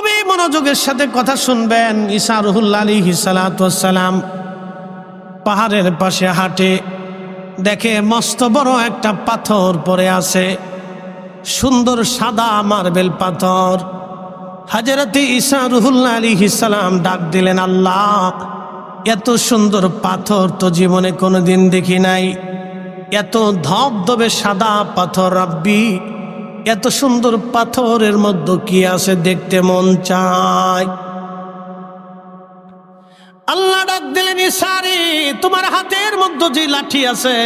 খুবই মনোযোগের সাথে কথা শুনবেন। ঈসা রুহুল্লাহ আলাইহিস সালাতু ওয়াস সালাম পাহাড়ের পাশে হাঁটে, দেখে মস্ত বড় একটা পাথর পড়ে আছে, সুন্দর সাদা মার্বেল পাথর। হযরত ঈসা রুহুল্লাহ আলাইহিস সালাম ডাক দিলেন, আল্লাহ, এত সুন্দর পাথর তো জীবনে কোনোদিন দেখি নাই, এত ধবধবে সাদা পাথর, রাব্বি এত সুন্দর পাথরের মধ্যে কি আছে, দেখতে মন চায়। আল্লাহ ডাক দিলেন, ঈসা রে, তোমার হাতের মধ্যে যে লাঠি আছে,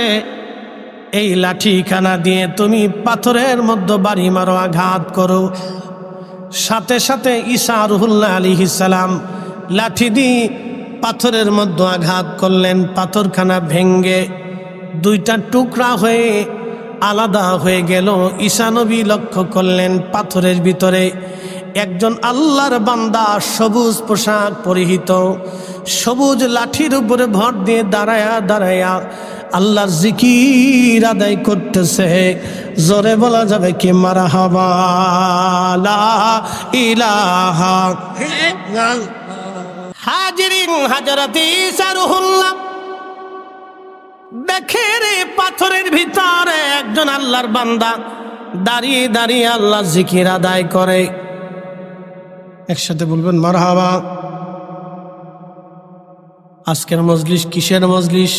এই লাঠিখানা দিয়ে তুমি পাথরের মধ্যে বাড়ি মারো, আঘাত করো। সাথে সাথে ঈসা রুহুল্লাহ আলাইহিস সালাম লাঠি দিয়ে পাথরের মধ্যে আঘাত করলেন। পাথরখানা ভেঙ্গে দুইটা টুকরা হয়ে আলাদা হয়ে গেল। ঈসা নবী লক্ষ্য করলেন পাথরের ভিতরে একজন আল্লাহর বান্দা, সবুজ পোশাক পরিহিত, সবুজ লাঠির উপরে ভর দিয়ে দাঁড়ায়া দাঁড়ায়া আল্লাহর জিকির আদায় করতেছে। জোরে বলা যাবে কি মারহাবা, লা ইলাহা। হাজিরিন, হযরত ঈসা রুহুল্লাহ দেখে রে পাথরের ভিতরে একজন আল্লাহর বান্দা দাঁড়িয়ে দাঁড়িয়ে আল্লাহর জিকির আদায় করে। একসাথে বলবেন মারহাবা। আজকের মজলিস কিসের মজলিস?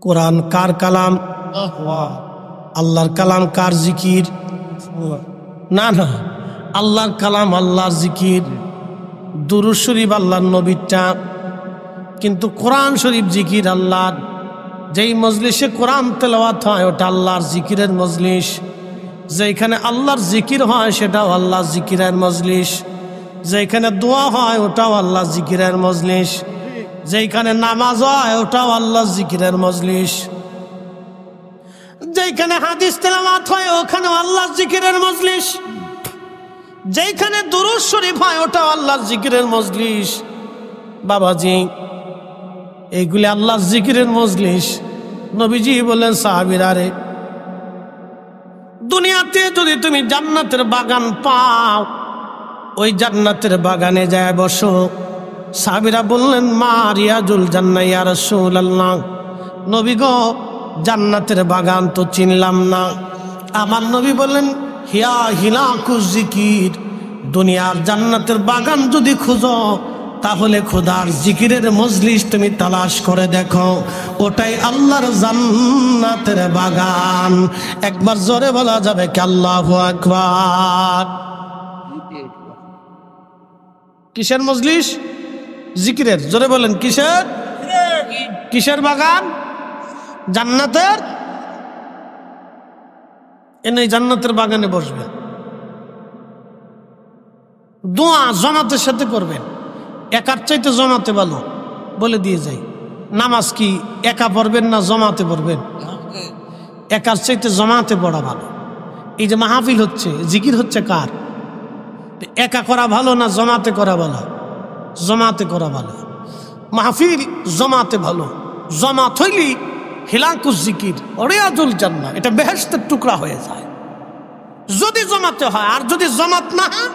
কোরআন কার কালাম? আল্লাহর কালাম কার জিকির? না না, আল্লাহর কালাম, আল্লাহর জিকির। দুরূদ শরীফ আল্লাহর নবীরটা, কিন্তু কোরআন শরীফ জিকির আল্লাহর। যেই মজলিসে কোরআন তেলাওয়াত হয় ওটা আল্লাহর জিকিরের মজলিস, যেখানে আল্লাহর জিকির হয় সেটাও আল্লাহর জিকিরের মজলিস, যেখানে দোয়া হয় ওটাও আল্লাহর জিকিরের মজলিস, যেখানে নামাজ হয় ওটাও আল্লাহর জিকিরের মজলিস, যেখানে হাদিস তেলাওয়াত হয় ওখানেও আল্লাহর জিকিরের মজলিস, যেখানে দুরূদ শরীফ হয় ওটাও আল্লাহর জিকিরের মজলিস। বাবাজি, এইগুলি আল্লাহর জিকিরের মজলিস। নবীজি বলেন, সাহাবীরা রে, দুনিয়াতে যদি তুমি জান্নাতের বাগান পাও, ওই জান্নাতের বাগানে যায় বসো। সাহাবীরা বললেন, মা রিয়াজুল জান্নাহ ইয়া রাসূলুল্লাহ। নবী গো, জান্নাতের বাগান তো চিনলাম না। আমার নবী বললেন, হিয়া হিলাকুজ জিকির। দুনিয়ার জান্নাতের বাগান যদি খুঁজো, তাহলে খোদার জিকিরের মজলিস তুমি তালাশ করে দেখো, ওটাই আল্লাহর জান্নাতের বাগান। একবার জোরে বলা যাবে কি আল্লাহু আকবার। কিসের মজলিস? জিকিরের। জোরে বলেন, কিসের? কিসের বাগান? জান্নাতের। এনে জান্নাতের বাগানে বসবেন, দোয়া জামাতের সাথে করবেন। একার চাইতে জমাতে ভালো, বলে দিয়ে যাই। নামাজ কি একা পড়বেন না জমাতে পড়বেন? একার চাইতে জমাতে পড়া ভালো। এই যে মাহফিল হচ্ছে, জিকির হচ্ছে কার? একা করা ভালো না জমাতে করা ভালো? জমাতে করা ভালো। মাহফিল জমাতে ভালো। জমাত হইলি হিলাকুজ জিকির, রিয়াজুল জান্নাহ, এটা বেহেশতের টুকরা হয়ে যায় যদি জমাতে হয়। আর যদি জমাত না হয়,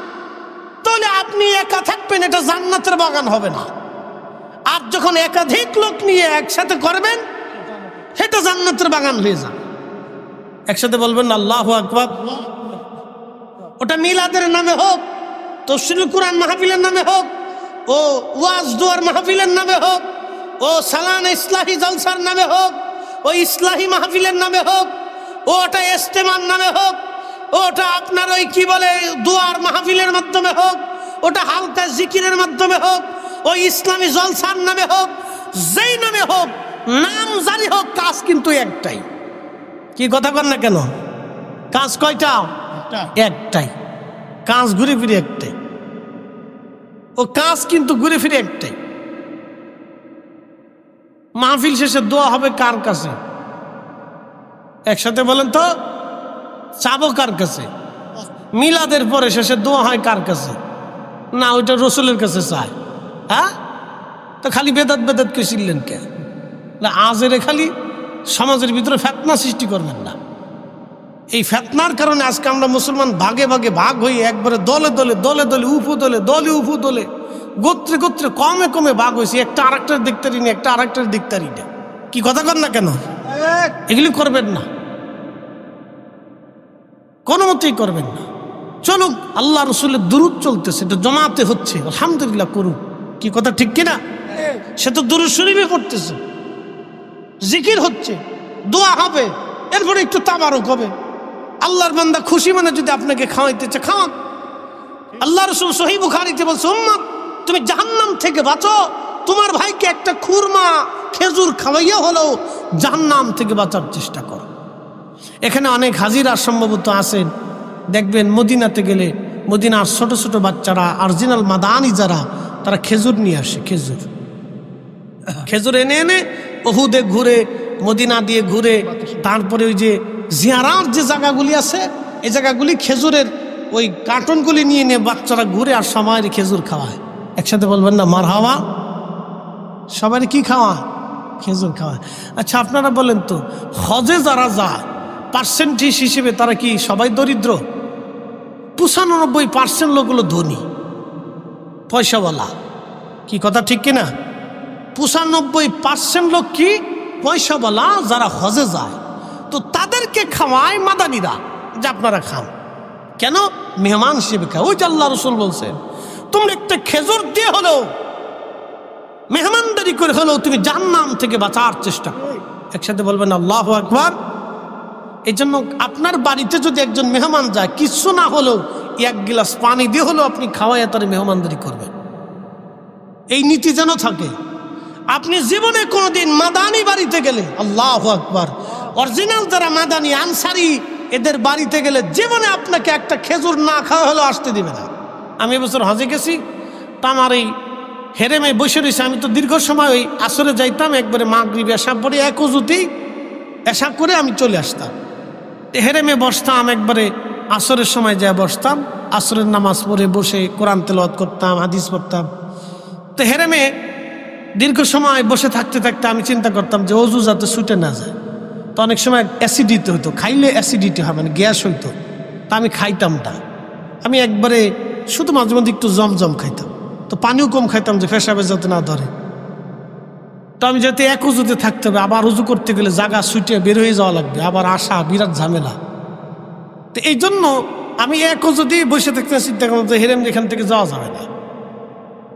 তাহলে আপনি একা থাকবেন, এটা জান্নাতের বাগান হবে না। আর যখন একাধিক লোক নিয়ে একসাথে করবেন, সেটা জান্নাতের বাগান হয়ে যাবে। একসাথে বলবেন আল্লাহু আকবার। ওটা মিলাদের নামে হোক, তাফসীরুল কুরআন মাহফিলের নামে হোক, ও ওয়াজ দুয়ার মাহফিলের নামে হোক, ও সালানা ইসলাহি জলসার নামে হোক, ও ইসলাহি মাহফিলের নামে হোক, ওটা ইজতেমার নামে হোক, ওটা আপনার ওই কি বলে দুয়ার মাহফিলের মাধ্যমে হোক, ওটা হালকা জিকিরের মাধ্যমে হোক, ওই ইসলামী জলসার নামে হোক, যেই নামে হোক, নাম জারি হোক, কাজ কিন্তু একটাই। কি কথা বল না কেন? কাজ কয়টা? একটাই। কাজ ঘুরে ফিরে একটাই। ও কাজ কিন্তু ঘুরে ফিরে একটাই। মাহফিল শেষে দোয়া হবে কার কাছে? একসাথে বলেন তো, চাবো কার কাছে? মিলাদের পরে শেষে দোয়া হয় কার কাছে? না, ওইটা রসুলের কাছে চায়। হ্যাঁ, তো খালি বেদাত বেদাত কে শিখলেন কে? না, আজেরে খালি সমাজের ভিতরে ফেতনা সৃষ্টি করবেন না। এই ফিতনার কারণে আজকে আমরা মুসলমান ভাগে ভাগে ভাগ হয়ে একবারে দলে দলে দলে দলে উপদলে দলে উপদলে গোত্রে গোত্রে কমে কমে ভাগ হয়েছে, একটা আরেকটার দিকতারি না, একটা আরেকটার দিকতারি না। কি কথা কর না কেন? এগুলি করবেন না, কোনো মতেই করবেন না। চলুক, আল্লাহ রসুলের দুরূদ চলতেছে, এটা জমাতে হচ্ছে, আলহামদুলিল্লাহ করুন। কি কথা ঠিক কিনা? সে তো দুরূদ শরীফে পড়তেছে, জিকির হচ্ছে, দোয়া হবে, এরপরে একটু তাবারক হবে। আল্লাহর বান্দা খুশি মানে যদি আপনাকে খাওয়াইতেছে খাওয়ান। আল্লাহ রসুল সহিহ বুখারীতে বলছে, উম্মত তুমি জাহান্নাম থেকে বাঁচো, তোমার ভাইকে একটা খুরমা খেজুর খাওয়াইয়া হলেও জাহান্নাম থেকে বাঁচার চেষ্টা করো। এখানে অনেক হাজিরা সম্ভবত আছেন, দেখবেন মদিনাতে গেলে মদিনার ছোট ছোট বাচ্চারা অরিজিনাল মাদানি যারা, তারা খেজুর নিয়ে আসে। খেজুর এনে এনে উহুদে ঘুরে, মদিনা দিয়ে ঘুরে, তারপরে ওই যে জিয়ারার যে জায়গাগুলি আছে, এই জায়গাগুলি খেজুরের ওই কার্টনগুলি নিয়ে নিয়ে বাচ্চারা ঘুরে আর সবাই খেজুর খাওয়ায়। একসাথে বলবেন না মারহাবা? সবাই কি খাওয়ায়? খেজুর খাওয়ায়। আচ্ছা আপনারা বলেন তো, হজে যারা যায় পার্সেন্টেজ হিসেবে তারা কি সবাই দরিদ্র? 95% লোকগুলো ধনী, পয়সাওয়ালা। কি কথা ঠিক কিনা? 95% লোক কি পয়সাওয়ালা যারা হজে যায়। তো তাদেরকে খাওয়ায় মাদানীরা যে আপনারা খান। কেন? মেহমান হিসেবে খায়। ওই যে আল্লাহ রসুল বলছেন, তোমরা একটা খেজুর দিয়ে হলেও, মেহমানদারি করে হলেও তুমি জাহান্নাম থেকে বাঁচার চেষ্টা করো। একসাথে বলবেন আল্লাহু আকবার। এই জন্য আপনার বাড়িতে যদি একজন মেহমান যায়, কিছু না হলেও এক গ্লাস পানি দিয়ে হলেও আপনি খাওয়াইয়া তার মেহমানদারি করবেন। এই নীতি যেন থাকে। আপনি জীবনে কোনোদিন মাদানি বাড়িতে গেলে, আল্লাহু আকবার, অরিজিনাল যারা মাদানি আনসারি এদের বাড়িতে গেলে জীবনে আপনাকে একটা খেজুর না খাওয়া হলেও আসতে দিবে না। আমি এবছর হজে গেছি, তা আমার এই হেরেমে বসে রয়েছে। আমি তো দীর্ঘ সময় ওই আসরে যাইতাম, একবারে মাগরিব এশা পরে এক উজুতেই এশা করে আমি চলে আসতাম। হেরেমে বসতাম, একবারে আসরের সময় যায় বসতাম, আসরের নামাজ পড়ে বসে কোরআন তেলাওয়াত করতাম, হাদিস পড়তাম। তো হেরেমে দীর্ঘ সময় বসে থাকতে থাকতে আমি চিন্তা করতাম যে অজু যাতে ছুটে না যায়। তো অনেক সময় অ্যাসিডিটি হতো, খাইলে অ্যাসিডিটি হয়, মানে গ্যাস হইতো। তা আমি খাইতাম না, আমি একবারে শুধু মাঝে মধ্যে একটু জমজম খাইতাম। তো পানিও কম খাইতাম যে পেশাবে যাতে না ধরে। তো আমি যাতে এক উজুতে থাকতে হবে, আবার উজু করতে গেলে জায়গা ছুটে বের হয়ে যাওয়া লাগবে, আবার আসা বিরাট ঝামেলা। তো এই জন্য আমি এক উজুতেই বসে থাকতে চিন্তা করতাম যে হেরেম এখান থেকে যাওয়া যাবে না।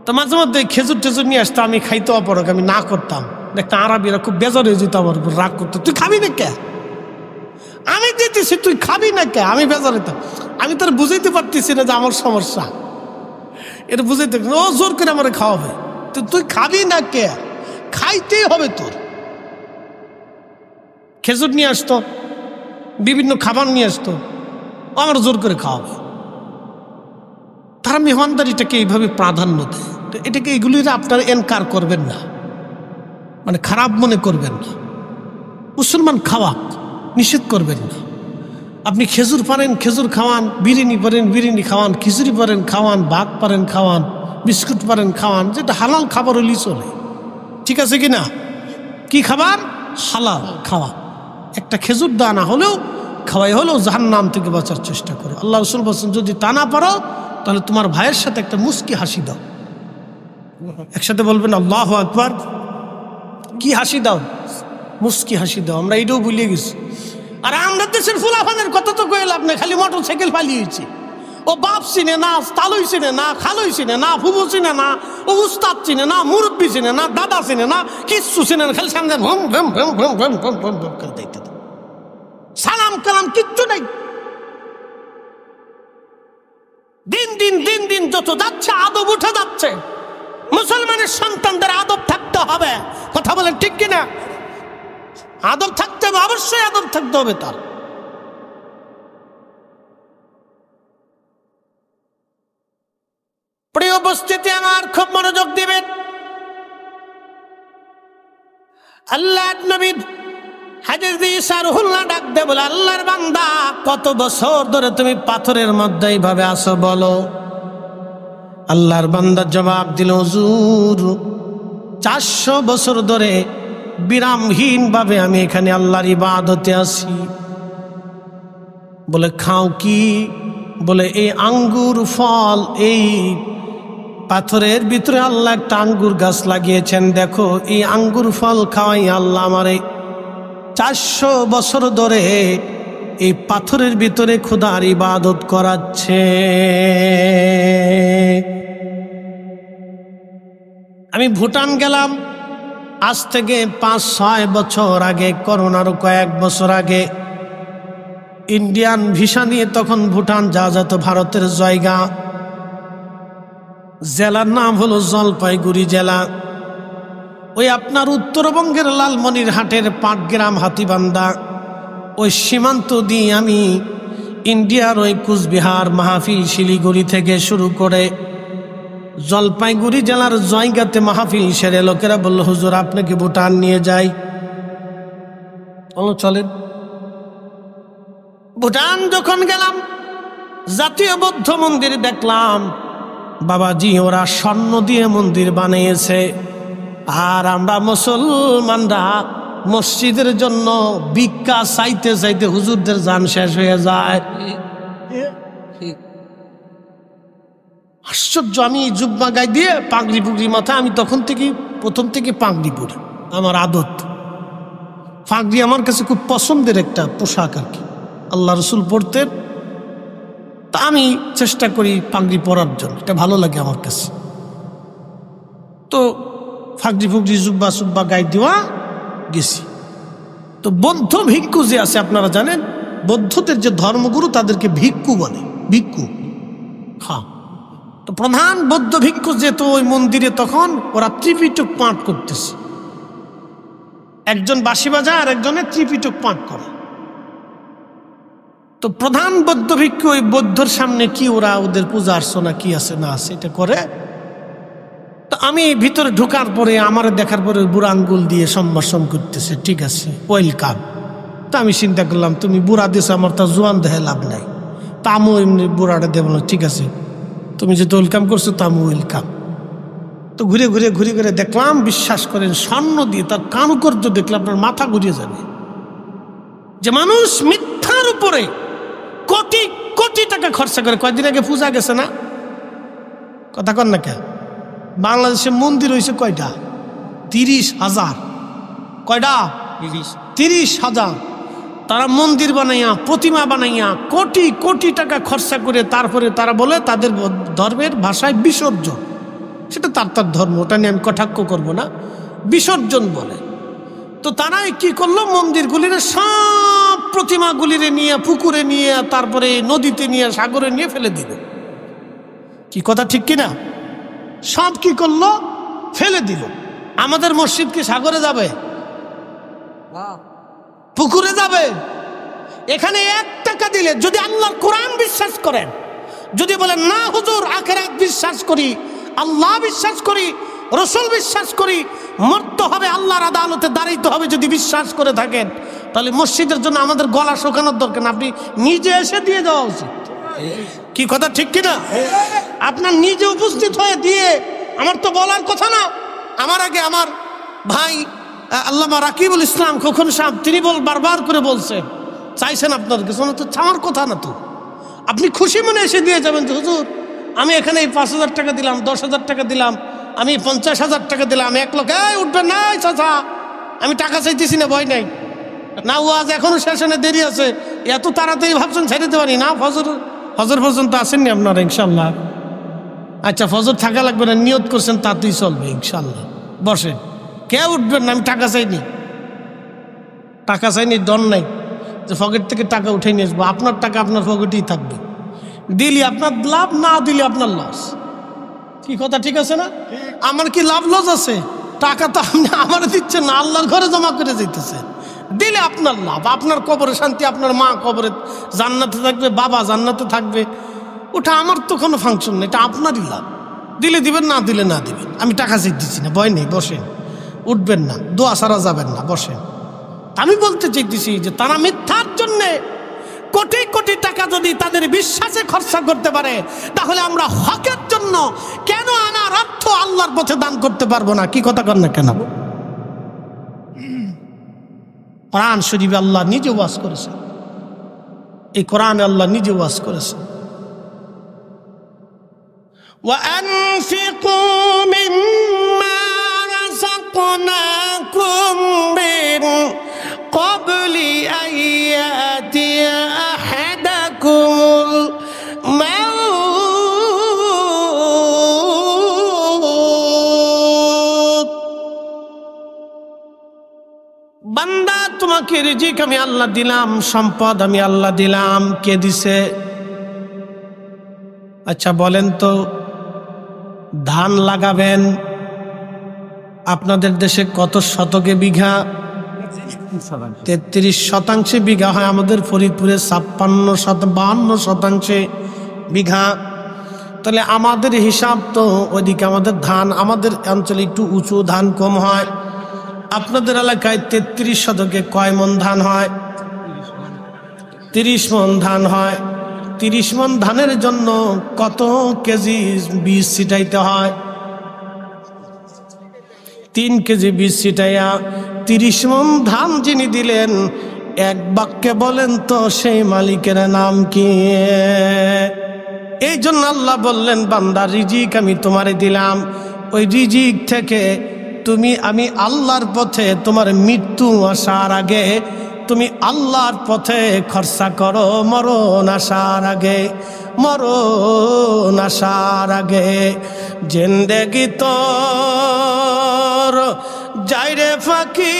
তো মাঝে মধ্যে খেজুর টেজুর নিয়ে আসতাম, আমি খাইতে অপরক, আমি না করতাম। দেখতাম আরবিরা খুব বেজার হয়ে যেত, আমার উপর রাগ করতো, তুই খাবি না কে? আমি দিতেছি, তুই খাবি না কে? আমি বেজার হইতাম। আমি তার বুঝাইতে পারতেছি না যে আমার সমস্যা, এটা বুঝাইতে, ও জোর করে আমার খাওয়াবে, তুই খাবি না কে? খাইতেই হবে তোর। খেজুর নিয়ে আসতো, বিভিন্ন খাবার নিয়ে আসতো, আমার জোর করে খাওয়াবে। তারা মেহমানদারিটাকে এইভাবে প্রাধান্য দেয়। তো এটাকে এগুলির আপনারা এনকার করবেন না, মানে খারাপ মনে করবেন না। মুসলমান খাওয়াক, নিষেধ করবেন না। আপনি খেজুর পারেন খেজুর খাওয়ান, বিরিয়ানি পারেন বিরিয়ানি খাওয়ান, খিচুড়ি পারেন খাওয়ান, ভাত পারেন খাওয়ান, বিস্কুট পারেন খাওয়ান, যেটা হালাল খাবার হলেই চলে। ঠিক আছে কি না? কি খাবার? হালাল খাওয়া। একটা খেজুর দানা হলেও খাওয়াই হলেও জাহান্নাম থেকে বাঁচার চেষ্টা করো। আল্লাহ রাসূল বলছেন, যদি তা না পারো তাহলে তোমার ভাইয়ের সাথে একটা মুস্কি হাসি দাও। একসাথে বলবেন আল্লাহু আকবার। কি হাসি দাও? মুস্কি হাসি দাও। আমরা এটাও ভুলিয়ে গেছি। আর আমরা দেশের ফুলাফানের কথা তো কয়ে লাভ নেই, খালি মোটর সাইকেল পালিয়েছি। ও বাপ চিনে না, তালুই চিনে না, খালুই চিনে না, ফুবু চিনে না, ও উস্তাদ চিনে না, মুরব্বী চিনে না, দাদা চিনে না, কিচ্ছু চিনে না, খালি সামনে ভম ভম ভম ভম ভম ভম ভম ভম করে দিতে, সালাম কালাম কিচ্ছু নেই। দিন দিন দিন দিন যত যাচ্ছে আদব উঠে যাচ্ছে। মুসলমানের সন্তানদের আদব থাকতে হবে। কথা বলেন ঠিক কিনা? আদব থাকতে হবে, অবশ্যই আদব থাকতে হবে তার। প্রিয় উপস্থিতি আমার, খুব মনোযোগ দিবেন। আল্লাহ নবী হাদিস দিয়ে সারহুল্লাহ ডাক দে বলে, আল্লাহর বান্দা কত বছর ধরে তুমি পাথরের মধ্যে এইভাবে আসো বলো? আল্লাহর বান্দা জবাব দিল, হুজুর 400 বছর ধরে বিরামহীন ভাবে আমি এখানে আল্লাহর ইবাদতে আছি। বলে খাও কি? বলে এই আঙ্গুর ফল। এই পাথরের ভিতরে আল্লাহ একটা আঙ্গুর গাছ লাগিয়েছেন, দেখো এই আঙ্গুর ফল খাওয়াই আল্লাহ আমারে 400 বছর ধরে এই পাথরের ভিতরে খোদার ইবাদত করাচ্ছে। আমি ভুটান গেলাম আজ থেকে 5-6 বছর আগে, করোনারও কয়েক বছর আগে। ইন্ডিয়ান ভিসা নিয়ে তখন ভুটান যাওয়া যেত, ভারতের জায়গা। জেলার নাম হলো জলপাইগুড়ি জেলা। ওই আপনার উত্তরবঙ্গের লালমনিরহাটের পাটগ্রাম, হাতিবান্ধা, ওই সীমান্ত দিয়ে আমি ইন্ডিয়ার ওই কুচবিহার, মাহফিল, শিলিগুড়ি থেকে শুরু করে জলপাইগুড়ি জেলার জায়গাতে মাহফিল সেরে লোকেরা বলল, হুজুর আপনাকে ভুটান নিয়ে যাই। বলো চলেন। ভুটান যখন গেলাম, জাতীয় বৌদ্ধ মন্দির দেখলাম। বাবাজি ওরা স্বর্ণ দিয়ে মন্দির বানিয়েছে, আর আমরা মুসলমানরা মসজিদের জন্য ভিক্ষা চাইতে চাইতে হুজুরদের জান শেষ হয়ে যায়। আশ্চর্য। আমি জুব্বা গায়ে দিয়ে পাগড়ি পুগড়ি মাথা, আমি তখন থেকে প্রথম থেকে পাগড়ি পরি, আমার আদত। পাগড়ি আমার কাছে খুব পছন্দের একটা পোশাক আর কি, আল্লাহ রসুল পড়তেন, তা আমি চেষ্টা করি পাগড়ি পরার জন্য, এটা ভালো লাগে আমার কাছে। তো ফাগড়ি ফুগড়ি জুব্বা সুব্বা গায়ে দেওয়া গেছি। তো বৌদ্ধ ভিক্ষু যে আছে আপনারা জানেন, বৌদ্ধদের যে ধর্মগুরু তাদেরকে ভিক্ষু বলে, ভিক্ষু। হ্যাঁ, তো প্রধান বৌদ্ধ ভিক্ষু যেহেতু ওই মন্দিরে, তখন ওরা ত্রিপিটক পাঠ করতেছে। একজন বাঁশি বাজায় আর একজনে ত্রিপিটক পাঠ করে। তো প্রধান বৌদ্ধ ভিক্ষু ওই বৌদ্ধর সামনে কি ওরা ওদের পূজা অর্চনা কি আছে না আছে এটা করে। তো আমি ভিতরে ঢোকার পরে আমার দেখার পরে বুড়া আঙ্গুল দিয়ে সম্ভাষণ করতেছে, ঠিক আছে ওয়েলকাম। তো আমি চিন্তা করলাম তুমি বুড়া দিস, আমার তা জোয়ান দেহে লাভ নাই, তা আমি এমনি বুড়াটা দেব না, ঠিক আছে তুমি যেহেতু ওয়েলকাম করছো তা আমি ওয়েলকাম। তো ঘুরে ঘুরে ঘুরে ঘুরে দেখলাম, বিশ্বাস করেন স্বর্ণ দিয়ে তার কারুকার্য দেখলে আপনার মাথা ঘুরিয়ে যাবে। যে মানুষ মিথ্যার উপরে কোটি কোটি টাকা খরচা করে। কয়দিন আগে পূজা গেছে না, কথা কন না কে? বাংলাদেশে মন্দির হয়েছে কয়টা? 30,000। কয়টা? 30,000। তারা মন্দির বানাইয়া, প্রতিমা বানাইয়া কোটি কোটি টাকা খরচা করে তারপরে তারা বলে তাদের ধর্মের ভাষায় বিসর্জন। সেটা তার ধর্ম, ওটা নিয়ে আমি কটাক্ষ করবো না, বিসর্জন বলে। তো তারাই কি করলো, মন্দিরগুলির সব প্রতিমাগুলিরে নিয়ে পুকুরে নিয়ে, তারপরে নদীতে নিয়ে, সাগরে নিয়ে ফেলে দিল। কি কথা ঠিক কিনা? সব কি করলো, ফেলে দিল। আমাদের মসজিদ কি সাগরে যাবে? পুকুরে যাবে? এখানে 1 টাকা দিলে যদি আল্লাহর কোরআন বিশ্বাস করেন, যদি বলেন না হুজুর আখিরাত বিশ্বাস করি, আল্লাহ বিশ্বাস করি, রসুল বিশ্বাস করি, মরতে হবে, আল্লাহর আদালতে দাঁড়াইতে হবে, যদি বিশ্বাস করে থাকেন, তাহলে মসজিদের জন্য আমাদের গলা শুকানোর দরকার না, আপনি নিজে এসে দিয়ে দেওয়া উচিত। কি কথা ঠিক কিনা? আপনার নিজে উপস্থিত হয়ে দিয়ে, আমার তো বলার কথা না। আমার আগে আমার ভাই আল্লামা রাকিবুল ইসলাম খোকন সাহেব, তিনি বারবার করে বলছেন, চাইছেন আপনার কিছু না, তো চাওয়ার কথা না। তো আপনি খুশি মনে এসে দিয়ে যাবেন যে হুজুর আমি এখানে 5,000 টাকা দিলাম, 10,000 টাকা দিলাম, আমি 50,000 টাকা দিলাম, 1 লক্ষ। উঠবেন না চাচা, আমি টাকা চাইতেছি না, ভয় নাই না, ও আজ এখনো শেষনে দেরি আছে, এত তাড়াতাড়ি ভাবছেন ছেড়ে দিতে পারি না। ফজর পর্যন্ত আসেননি আপনারা ইনশাল্লাহ? আচ্ছা ফজর থাকা লাগবে না, নিয়ত করছেন তাতেই চলবে ইনশাল্লাহ। বসেন, কেউ উঠবেন না, আমি টাকা চাইনি, টাকা চাইনি, ডন নাই যে পকেট থেকে টাকা উঠে নিয়ে আসবো। আপনার টাকা আপনার পকেটেই থাকবে, দিলি আপনার লাভ, না দিলে আপনার লস। কি কথা ঠিক আছে না? আমার কি লাভ লস আছে? টাকা তো আপনি আমার দিচ্ছেন না, আল্লাহর ঘরে জমা করে যেতেছে, দিলে আপনার লাভ, আপনার কবরে শান্তি, আপনার মা কবরে জান্নাতে থাকবে, বাবা জান্নাতে থাকবে, ওটা আমার তো কোনো ফাংশন নেই, এটা আপনারই লাভ। দিলে দিবেন, না দিলে না দিবেন, আমি টাকা চাইতেছি না, ভয় নেই, বসেন, উঠবেন না, দোয়া সারা যাবেন না, বসেন। আমি বলতে চাইতেছি যে তারা মিথ্যার জন্যে কোটি কোটি টাকা যদি তাদের বিশ্বাসে খরচা করতে পারে, তাহলে আমরা হকের জন্য কেন আমার অর্থ আল্লাহর পথে দান করতে পারবো না? কি কথা কর না কেন? কোরআন শরীফে আল্লাহ নিজে ওয়াজ করেছেন, এই কোরআনে আল্লাহ নিজে ওয়াজ করেছেন। وأنفقوا مما رزقناكم من قبل أن يأتي أحدكم الموت বান্দা তোমাকে রিজিক আমি আল্লাহ দিলাম, সম্পদ আমি আল্লাহ দিলাম। কে দিছে? আচ্ছা বলেন তো, ধান লাগাবেন আপনাদের দেশে কত শতকে বিঘা? 33 শতাংশে বিঘা হয়। আমাদের ফরিদপুরে 52 শতাংশে বিঘা। তাহলে আমাদের হিসাব তো ওইদিকে আমাদের ধান, আমাদের অঞ্চলে একটু উঁচু, ধান কম হয়। আপনাদের এলাকায় 33 শতকে কয় মন ধান হয়? 30 মন ধান হয়। 30 মন ধানের জন্য কত কেজি বীজ ছিটাইতে হয়? 3 কেজি বীজ ছিটাইয়া 30 মন ধান যিনি দিলেন, এক বাক্যে বলেন তো সেই মালিকের নাম কি? এই জন্য আল্লাহ বললেন, বান্দা রিজিক আমি তোমারে দিলাম, ওই রিজিক থেকে আমি আল্লাহর পথে তোমার মৃত্যু আসার আগে তুমি আল্লাহর পথে খরচা করো। মরণ আসার আগে, মরণ আসার আগে জিন্দেগি তোর যাইরে ফাঁকি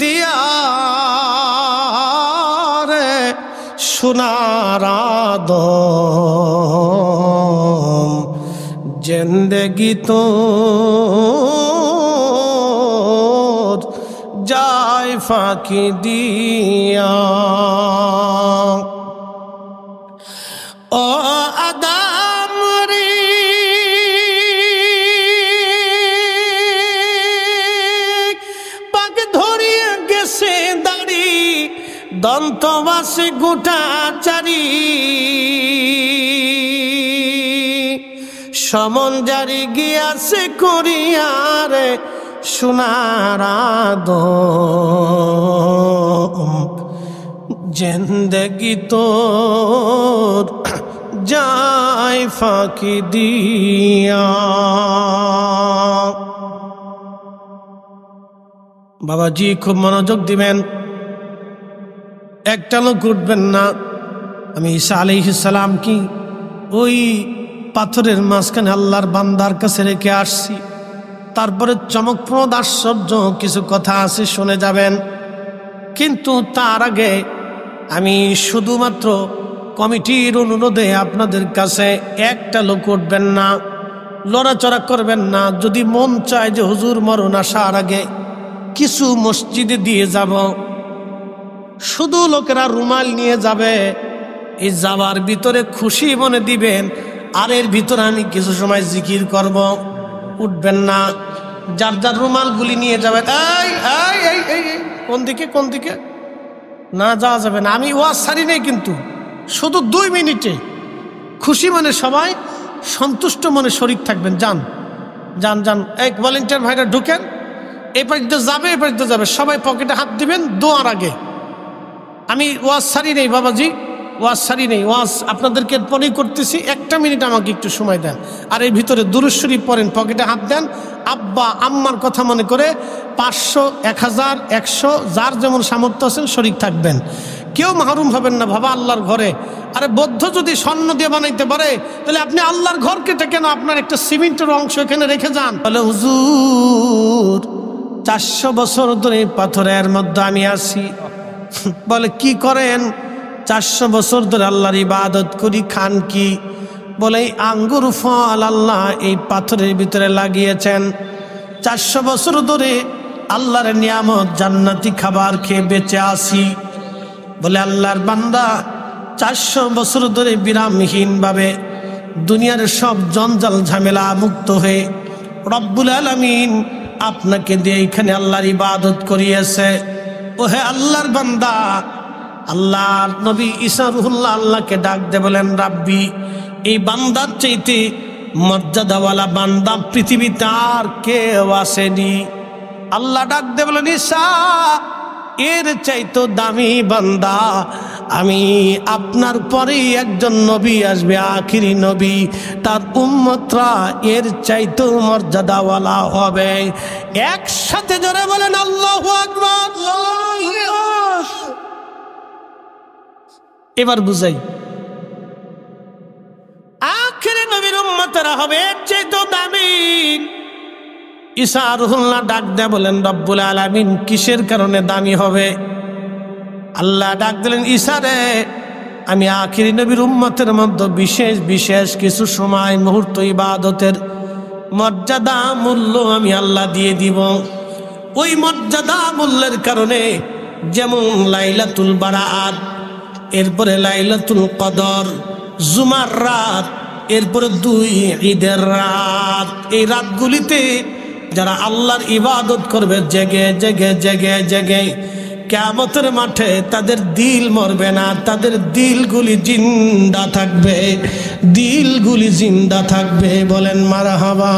দিয়া রে সোনার আদম, জিন্দেগি তোর যায় ফাঁকি দিয়া। ও আদম রে পাক ধরিয়া গেছে দাড়ি, দন্তবাসে গোটা চারি, সমন জারি গিয়াছে করিয়ারে সোনার আদম, জিন্দেগি তোর যায় ফাঁকি দিয়া। বাবাজি খুব মনোযোগ দিবেন, একটা লোক উঠবেন না। আমি ঈসা আলাইহিস সালাম কি ওই পাথরের মাঝখানে আল্লাহর বান্দার কাছে রেখে আসছি। তারপরে চমকপ্রদ আশ্চর্য কিছু কথা আছে, শুনে যাবেন। কিন্তু তার আগে আমি শুধুমাত্র কমিটির অনুরোধে আপনাদের কাছে, একটা লোক উঠবেন না, লড়াচড়া করবেন না। যদি মন চায় যে হুজুর মরণ আসার আগে কিছু মসজিদে দিয়ে যাব, শুধু লোকেরা রুমাল নিয়ে যাবে, এই যাবার ভিতরে খুশি মনে দিবেন, আর এর ভিতরে আমি কিছু সময় জিকির করব। উঠবেন না, যার যার রুমালগুলি নিয়ে যাবেন। এই কোন দিকে কোন দিকে না যাওয়া যাবে না। আমি ওয়াজ ছাড়ি নেই, কিন্তু শুধু 2 মিনিটে খুশি মনে সবাই সন্তুষ্ট মনে শরীক থাকবেন। যান যান যান, এক ভলেন্টিয়ার ভাইরা ঢুকেন, এই পাশে যাবে, এই পাশে যাবে, সবাই পকেটে হাত দিবেন দোয়ার আগে। আমি ওয়াজ ছাড়ি নেই বাবাজি, ওয়াজ ছাড়ি নেই, ওয়াজ আপনাদেরকে পরেই করতেছি। 1 মিনিট আমাকে একটু সময় দেন, আর এর ভিতরে দুরূদ শরীফ পড়েন, পকেটে হাত দেন, আব্বা আম্মার কথা মনে করে 500, 1000, 100 যার যেমন সামর্থ্য আছেন শরীক থাকবেন। কেউ মাহরুম হবেন না বাবা আল্লাহর ঘরে। আরে বৌদ্ধ যদি স্বর্ণ দিয়ে বানাইতে পারে, তাহলে আপনি আল্লাহর ঘর কেটে কেন আপনার একটা সিমেন্টের অংশ এখানে রেখে যান? তাহলে হুজুর 400 বছর ধরে পাথরের মধ্যে আমি আছি। বলে কি করেন? 400 বছর ধরে আল্লাহর ইবাদত করি। খান কি? বলে আঙ্গুর ফল আল্লাহ এই পাথরের ভিতরে লাগিয়েছেন। 400 বছর ধরে আল্লাহর নিয়ামত জান্নাতি খাবার খেয়ে বেঁচে আসি। বলে আল্লাহর বান্দা 400 বছর ধরে বিরামহীন ভাবে দুনিয়ার সব জঞ্জাল ঝামেলা মুক্ত হয়ে রব্বুল আলামিন আপনাকে দিয়ে এখানে আল্লাহর ইবাদত করিয়েছে। ওহে আল্লাহর বান্দা, আল্লাহর নবী ঈসা রুহুল্লাহ আল্লাহকে ডাক দে, বলেন রাব্বি, এই বান্দার চাইতে মর্যাদাওয়ালা বান্দা পৃথিবীতে আর কেউ আসেনি। আল্লাহ ডাক দে বলেন ঈসা, এর চাইতো দামি বান্দা আমি আপনার পরেই একজন নবী আসবে, আখিরি নবী, তার উম্মতরা এর চাইতেও মর্যাদাওয়ালা হবে। একসাথে জোরে বলেন আল্লাহু আকবার। এবার বুঝাই, আখিরি নবীর উম্মতরা হবে এর চাইতেও দামি। ঈসা রুহুল্লাহ ডাক দেয়া বলেন, রব্বুল আলামিন কিসের কারণে দামি হবে? আল্লাহ ডাক দিলেন, ঈসা রে, আমি আখিরি নবীর উম্মতের মধ্যে বিশেষ বিশেষ কিছু সময় মুহূর্ত ইবাদতের মর্যাদা মূল্য আমি আল্লাহ দিয়ে দিব। ওই মর্যাদা মূল্যের কারণে যেমন লাইলাতুল বারাত, এরপরে লাইলাতুল কদর, জুমার রাত, এরপরে 2 ঈদের রাত, এই রাতগুলিতে যারা আল্লাহর ইবাদত করবে জেগে জেগে জেগে জেগে, কিয়ামতের মাঠে তাদের দিল মরবে না, তাদের দিলগুলি জিন্দা থাকবে, দিলগুলি জিন্দা থাকবে। বলেন মারহাবা।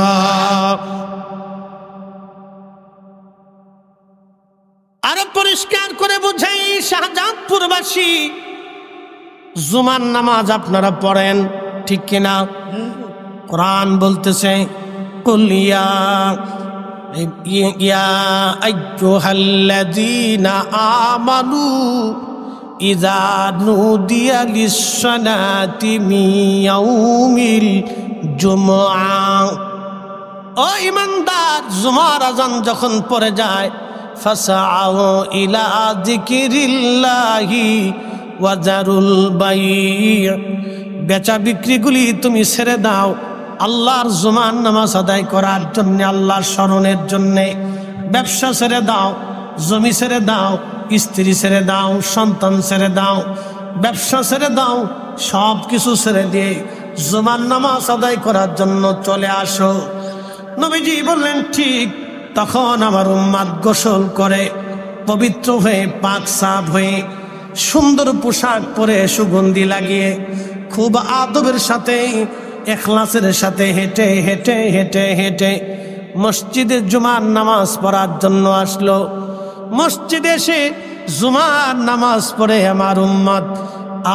আরো পরিষ্কার করে বুঝাই, শাহজাদপুরবাসী, জুমার নামাজ আপনারা পড়েন ঠিক কিনা? কোরআন বলতেছে, কুলিয়া ইয়া আইয়ুহাল্লাযীনা আমানু ইযা নুদিয়া লিস-সালাতি মিন ইয়াউমিল জুমআ। ও ঈমানদার, জুমার আযান যখন পড়ে যায়, ফাসআউ ইলা যিকিরিল্লাহি ওয়া যারুল বাই', বেচা বিক্রিগুলি তুমি ছেড়ে দাও আল্লাহর জুমার নামাজ আদায় করার জন্য, আল্লাহর স্মরণের জন্যে। ব্যবসা ছেড়ে দাও, জমি ছেড়ে দাও, স্ত্রী ছেড়ে দাও, সন্তান ছেড়ে দাও, ব্যবসা ছেড়ে দাও, সব কিছু ছেড়ে দিয়ে জুমার নামাজ আদায় করার জন্য চলে আসো। নবীজি বললেন, ঠিক। তখন আমার উম্মত গোসল করে পবিত্র হয়ে পাক সাফ হয়ে সুন্দর পোশাক পরে সুগন্ধি লাগিয়ে খুব আদবের সাথে ইখলাসের সাথে হেঁটে হেঁটে হেঁটে হেঁটে মসজিদে জুমার নামাজ পড়ার জন্য আসলো। মসজিদে এসে জুমার নামাজ পড়ে আমার উম্মত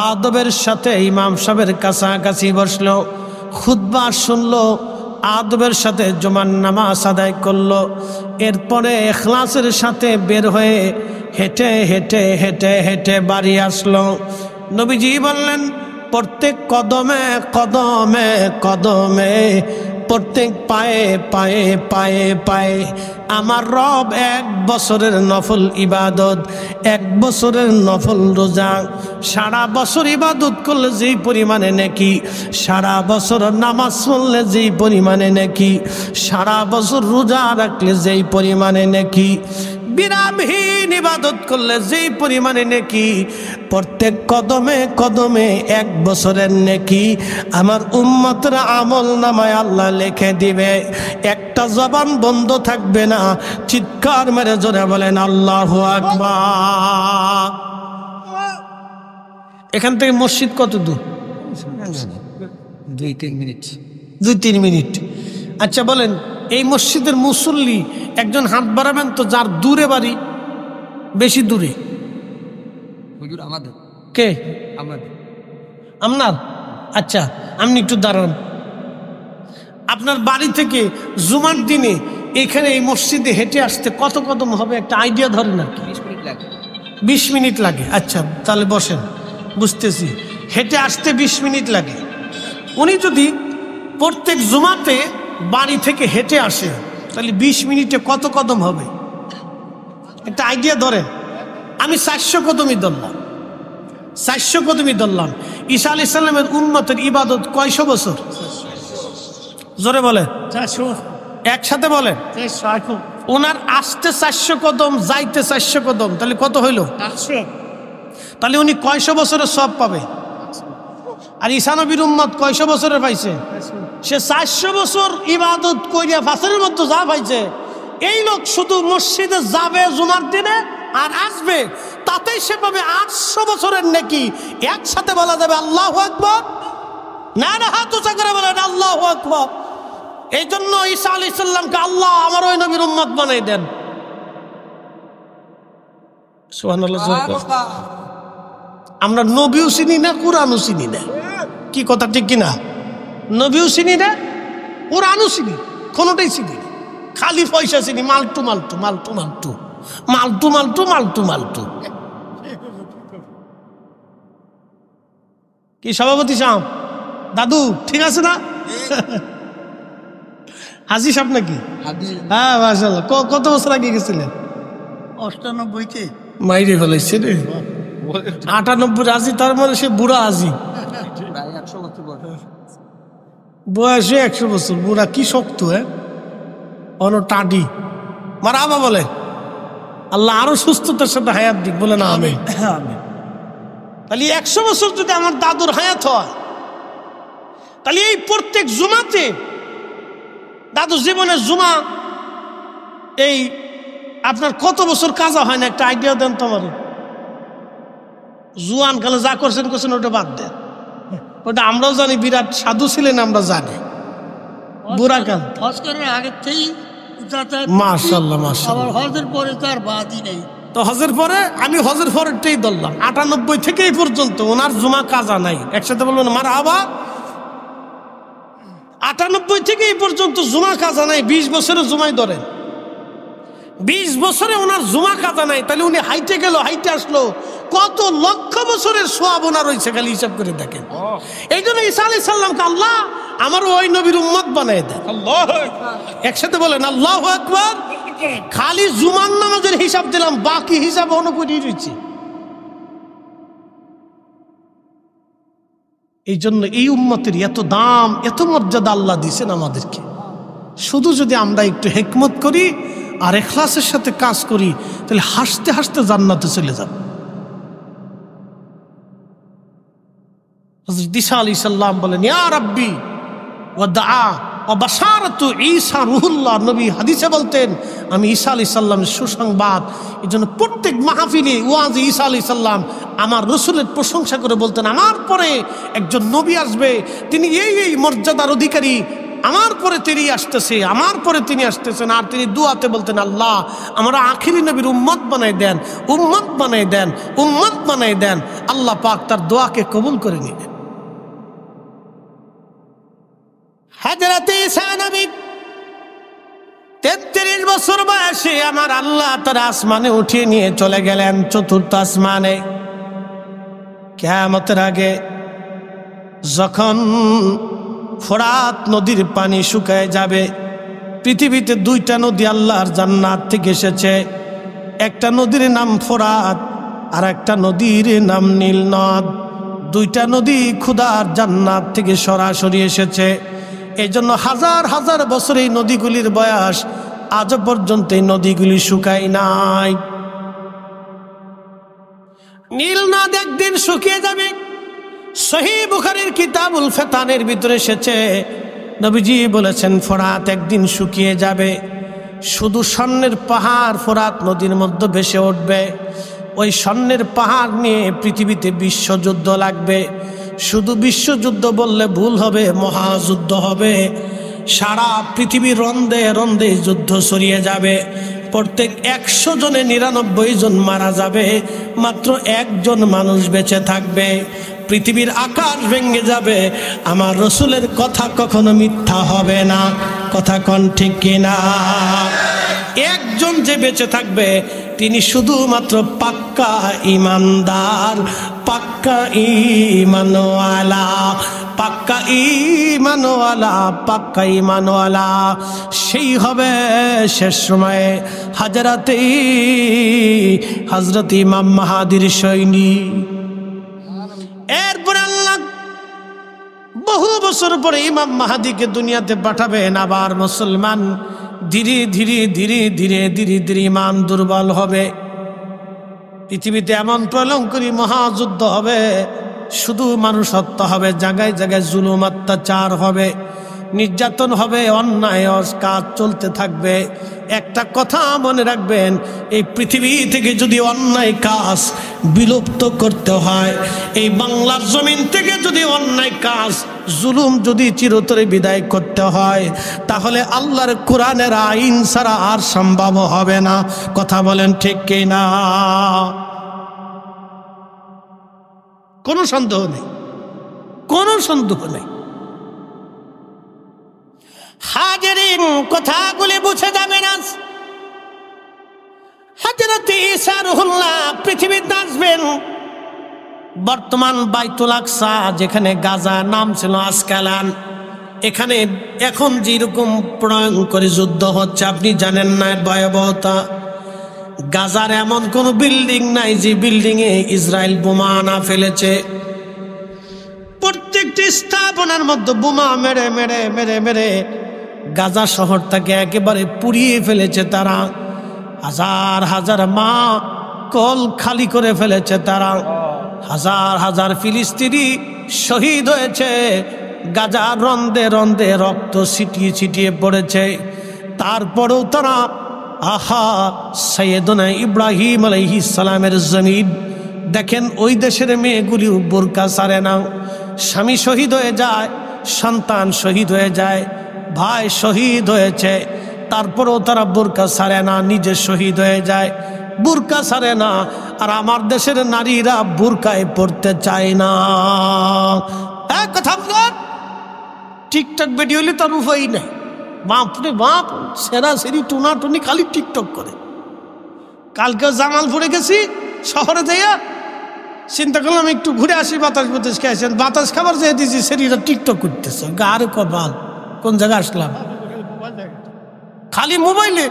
আদবের সাথে ইমাম সাহেবের কাছাকাছি বসলো, খুতবা শুনলো, আদবের সাথে জুমার নামাজ আদায় করলো। এরপরে ইখলাসের সাথে বের হয়ে হেঁটে হেঁটে হেঁটে হেঁটে বাড়ি আসলো। নবীজি বললেন, প্রত্যেক কদমে কদমে কদমে, প্রত্যেক পায়ে পায়ে পায়ে পায়ে আমার রব 1 বছরের নফল ইবাদত, 1 বছরের নফল রোজা, সারা বছর ইবাদত করলে যেই পরিমাণে নেকি, সারা বছর নামাজ পড়লে যেই পরিমাণে নেকি, সারা বছর রোজা রাখলে যেই পরিমাণে নেকি, বিরামহীন ইবাদত করলে যেই পরিমাণে নেকি, প্রত্যেক কদমে কদমে 1 বছরের নেকি আমার উম্মতের আমল নামায় আল্লাহ লিখে দিবে। একটা জবান বন্ধ থাকবে না। চিৎকার মেরে জোরে বলেন আল্লাহু আকবার। এখান থেকে মসজিদ কত দূর? 2-3 মিনিট। 2-3 মিনিট। আচ্ছা বলেন, এই মসজিদের মুসল্লি একজন হাত বাড়াবেন তো, যার দূরে বাড়ি, বেশি দূরে? হুজুর আমাদের। কে? আমাদের। আপনার? আচ্ছা, আপনি একটু দাঁড়ান। আপনার বাড়ি থেকে জুমার দিনে এখানে এই মসজিদে হেঁটে আসতে কত কদম হবে একটা আইডিয়া ধরেন আর কি? 20 মিনিট লাগে। 20 মিনিট লাগে। আচ্ছা তাহলে বসেন, বুঝতেছি। হেঁটে আসতে 20 মিনিট লাগে। উনি যদি প্রত্যেক জুমাতে বাড়ি থেকে হেঁটে আসে, তাহলে 20 মিনিটে কত কদম হবে একটা আইডিয়া ধরেন। আমি 400 কদমই ধরলাম, 400 কদমই ধরলাম। ঈসা আলাইহিস সালামের উম্মতের ইবাদত কয়শো বছর? জোরে বলেন। 400। একসাথে বলেন। 400। ওনার আসতে 400 কদম, যাইতে 400 কদম, তাহলে কত হইল? 800। তাহলে উনি কয়শো বছরের সব পাবে? আর ঈসা নবীর উম্মত কয়শো বছরের পাইছে? সে 400 বছর ইবাদত কইরা ফাসরের মধ্যে যা পাইছে, এই লোক শুধু মসজিদে যাবে জুমার দিনে আর আসবে, তাতেই সে পাবে 800 বছরের নেকি। একসাথে বলা যাবে আল্লাহু আকবার। না না, হাত উঁচা করে বলেন আল্লাহু আকবার। এই জন্য ঈসা আলাইহিস সালামকে আল্লাহ আমার ওই নবীর উম্মত বানাই দেন। সুবহানাল্লাহ। আমরা নবীও চিনি না, কোরআনও চিনি না। কি কথা ঠিক কিনা? নবীও চিনি না, কোরআনও চিনি, কোনোটাই চিনি না। খালি পয়সা চিনি, মালটু মালটু মালটু মালটু মালটু মালটু মালটু মালটু। কি সভাপতি সাহেব, দাদু ঠিক আছে না? হাজি সাহেব নাকি? হ্যাঁ মাশাআল্লাহ। কত বছর আগে গেছিলেন? 98-তে। মাইরে ফেলাইছে রে। 98 আজি, তার মানে সে বুড়া আজি। প্রায় 100 বছর বয়স। বয়সে 100 বছর, বুড়া কি শক্ত। টাডি মারা আবা বলে আল্লাহ আরো সুস্থতার সাথে হায়াত দিক, বলে না আমি। তাহলে 100 বছর যদি আমার দাদুর হায়াত হয়, তাহলে এই প্রত্যেক জুমাতে দাদু জীবনের জুমা এই আপনার কত বছর কাজা হয় না? একটা আইডিয়া দেন তো আমার। জুয়ান কালে যা করছেন করছেন ওটা বাদ দেন, ওটা আমরাও জানি বিরাট সাধু ছিলেন, আমরা জানি। বুড়া কাল হজ করার আগের থেকেই মাশাআল্লাহ মাশাআল্লাহ। আবার হজের পরে তার বাদই নেই। তো হজের পরে আমি হজের পরেরটাই ধরলাম। 98 থেকে এই পর্যন্ত ওনার জুমা কাজা নাই। একসাথে বলবেন মার আবা। 98 থেকে এই পর্যন্ত জুমা কাজা নাই। 20 বছরে জুমাই ধরেন, 20 বছরে ওনার জুমা কাজা নাই। তাহলে উনি হাইটে গেল, হাইটে আসলো, কত লক্ষ বছরের সোয়াব ওনার হয়েছে, খালি হিসাব করে দেখেন। এই জন্য ঈসা আলাইহিস সালামকে আল্লাহ আমারও ওই নবীর উম্মত বানায় দেন। একসাথে বলেন আল্লাহু আকবার। খালি জুমার নামাজের হিসাব দিলাম, বাকি হিসাব অনুকূলই রয়েছে। এই জন্য এই উম্মতের এত দাম, এত মর্যাদা আল্লাহ দিয়েছেন আমাদেরকে। শুধু যদি আমরা একটু হিকমত করি আর ইখলাসের সাথে কাজ করি, তাহলে হাসতে হাসতে জান্নাতে চলে যাব। হযরত ঈসা আলাইহিস সালাম বলেন ইয়া রাব্বি ওয়া দাআ ওয়া বাশারাতু ঈসা রূহুল্লাহ। নবী হাদিসে বলতেন আমি ঈসা আলাইহিস সালামের সুসংবাদ। এই জন্য প্রত্যেক মাহফিলে ওয়াজে ঈসা আলাইহিস সালাম আমার রাসূলের প্রশংসা করে বলতেন, আমার পরে একজন নবী আসবে, তিনি এই এই মর্যাদার অধিকারী, আমার পরে তিনি আসতেছে, আমার পরে তিনি আসতেছেন। আর তিনি দুয়াতে বলতেন আল্লাহ আমরা আখিরি নবীর উম্মত বানাই দেন, উম্মত বানাই দেন, উম্মত বানাই দেন। আল্লাহ পাক তার দোয়াকে কবুল করে নিলেন। হযরত ঈসা নবী 33 বছর বয়সে আমার আল্লাহ তার আসমানে উঠিয়ে নিয়ে চলে গেলেন, চতুর্থ আসমানে। কিয়ামতের আগে যখন ফোরাত নদীর পানি শুকায় যাবে, পৃথিবীতে 2টা নদী আল্লাহর জান্নাত থেকে এসেছে। একটা নদীর নাম ফোরাত আর একটা নদীর নাম নীল নদ। 2টা নদী খুদার জান্নাত থেকে সরাসরি এসেছে। এই জন্য হাজার হাজার বছর এই নদীগুলির বয়স, আজ পর্যন্ত এই নদীগুলি শুকায় নাই। নীল নদ একদিন শুকিয়ে যাবে। সহিহ বুখারীর কিতাবুল ফিতানের ভিতরে এসেছে, নবীজি বলেছেন ফোরাত একদিন শুকিয়ে যাবে। শুধু স্বর্ণের পাহাড় ফোরাত নদীর মধ্যে ভেসে উঠবে। ওই স্বর্ণের পাহাড় নিয়ে পৃথিবীতে বিশ্বযুদ্ধ লাগবে। শুধু বিশ্বযুদ্ধ বললে ভুল হবে, মহাযুদ্ধ হবে। সারা পৃথিবীর রন্ধে রন্ধে যুদ্ধ ছড়িয়ে যাবে। প্রত্যেক 100 জনে 99 জন মারা যাবে, মাত্র 1 জন মানুষ বেঁচে থাকবে। পৃথিবীর আকাশ ভেঙে যাবে। আমার রসুলের কথা কখনো মিথ্যা হবে না। কথা কোন ঠিক কিনা? 1 জন যে বেঁচে থাকবে তিনি শুধুমাত্র পাক্কা ইমানদার, পাক্কা ঈমানওয়ালা, পাক্কা ঈমানওয়ালা, পাক্কা ঈমানওয়ালা। সেই হবে শেষ সময়ে হযরত ইমাম মাহাদির সৈনিক। এরপরে আল্লাহ বহু বছর পরে ইমাম মাহাদিকে দুনিয়াতে পাঠাবেন। আবার মুসলমান ধীরে ধীরে ধীরে ধীরে ধীরে ধীরে ইমান দুর্বল হবে। পৃথিবীতে এমন প্রলঙ্করী মহাযুদ্ধ হবে, শুধু মানুষ হত্যা হবে, জায়গায় জায়গায় জুলুম অত্যাচার হবে, নির্যাতন হবে, অন্যায় কাজ চলতে থাকবে। একটা কথা মনে রাখবেন, এই পৃথিবী থেকে যদি অন্যায় কাজ বিলুপ্ত করতে হয়, এই বাংলার জমিন থেকে যদি অন্যায় কাজ জুলুম যদি চিরতরে বিদায় করতে হয়, তাহলে আল্লাহর কোরআনের আইন ছাড়া আর সম্ভব হবে না। কথা বলেন ঠিক কিনা? কোনো সন্দেহ নেই, কোনো সন্দেহ নেই। হাজেরিন, কথাগুলি বুঝে যাবে না। হযরত ঈসা রুহুল্লাহ পৃথিবীতে আসবেন। বর্তমান বাইতুল আকসা, যেখানে গাজা নাম ছিল আসকালান, এখানে এখন যেরকম ভয়ঙ্কর যুদ্ধ হচ্ছে আপনি জানেন না এর ভয়াবহতা। গাজার এমন কোন বিল্ডিং নাই যে বিল্ডিং এ ইসরায়েল বোমা না ফেলেছে। প্রত্যেকটি স্থাপনার মধ্যে বোমা মেরে মেরে মেরে মেরে গাজা শহরটাকে একেবারে পুড়িয়ে ফেলেছে তারা। হাজার হাজার মা কল খালি করে ফেলেছে তারা। হাজার হাজার ফিলিস্তিনি শহীদ হয়েছে। গাজা রন্দে রন্দে রক্ত ছিটিয়ে ছিটিয়ে পড়েছে। তারপরেও তারা সৈয়দনা ইব্রাহিম আলাইহিস সালামের জমিন দেখেন, ওই দেশের মেয়েগুলি বোরকা ছাড়ে না। স্বামী শহীদ হয়ে যায়, সন্তান শহীদ হয়ে যায়, ভাই শহীদ হয়েছে, তারপরেও তারা বোরকা ছাড়ে না, নিজে শহীদ হয়ে যায়, বোরকা ছাড়ে না। আর আমার দেশের নারীরা বোরকায় পড়তে চায় না। এক কথা বলেন, টিকটক ভিডিও হলে তার উপায় নেই। বাপরে বাপ, সেরা সেরি টুনাটুনি খালি টিকটক করে। কালকে জামালপুরে গেছি, শহরে যাইয়া চিন্তা করলাম একটু ঘুরে আসি, বাতাস বাতাস খেয়েছেন। বাতাস খাবার যেয়ে দিয়েছি, সেরিরা টিকটক করতেছে। গারে কপাল, কোন জায়গায় আসলাম? খালি মোবাইলে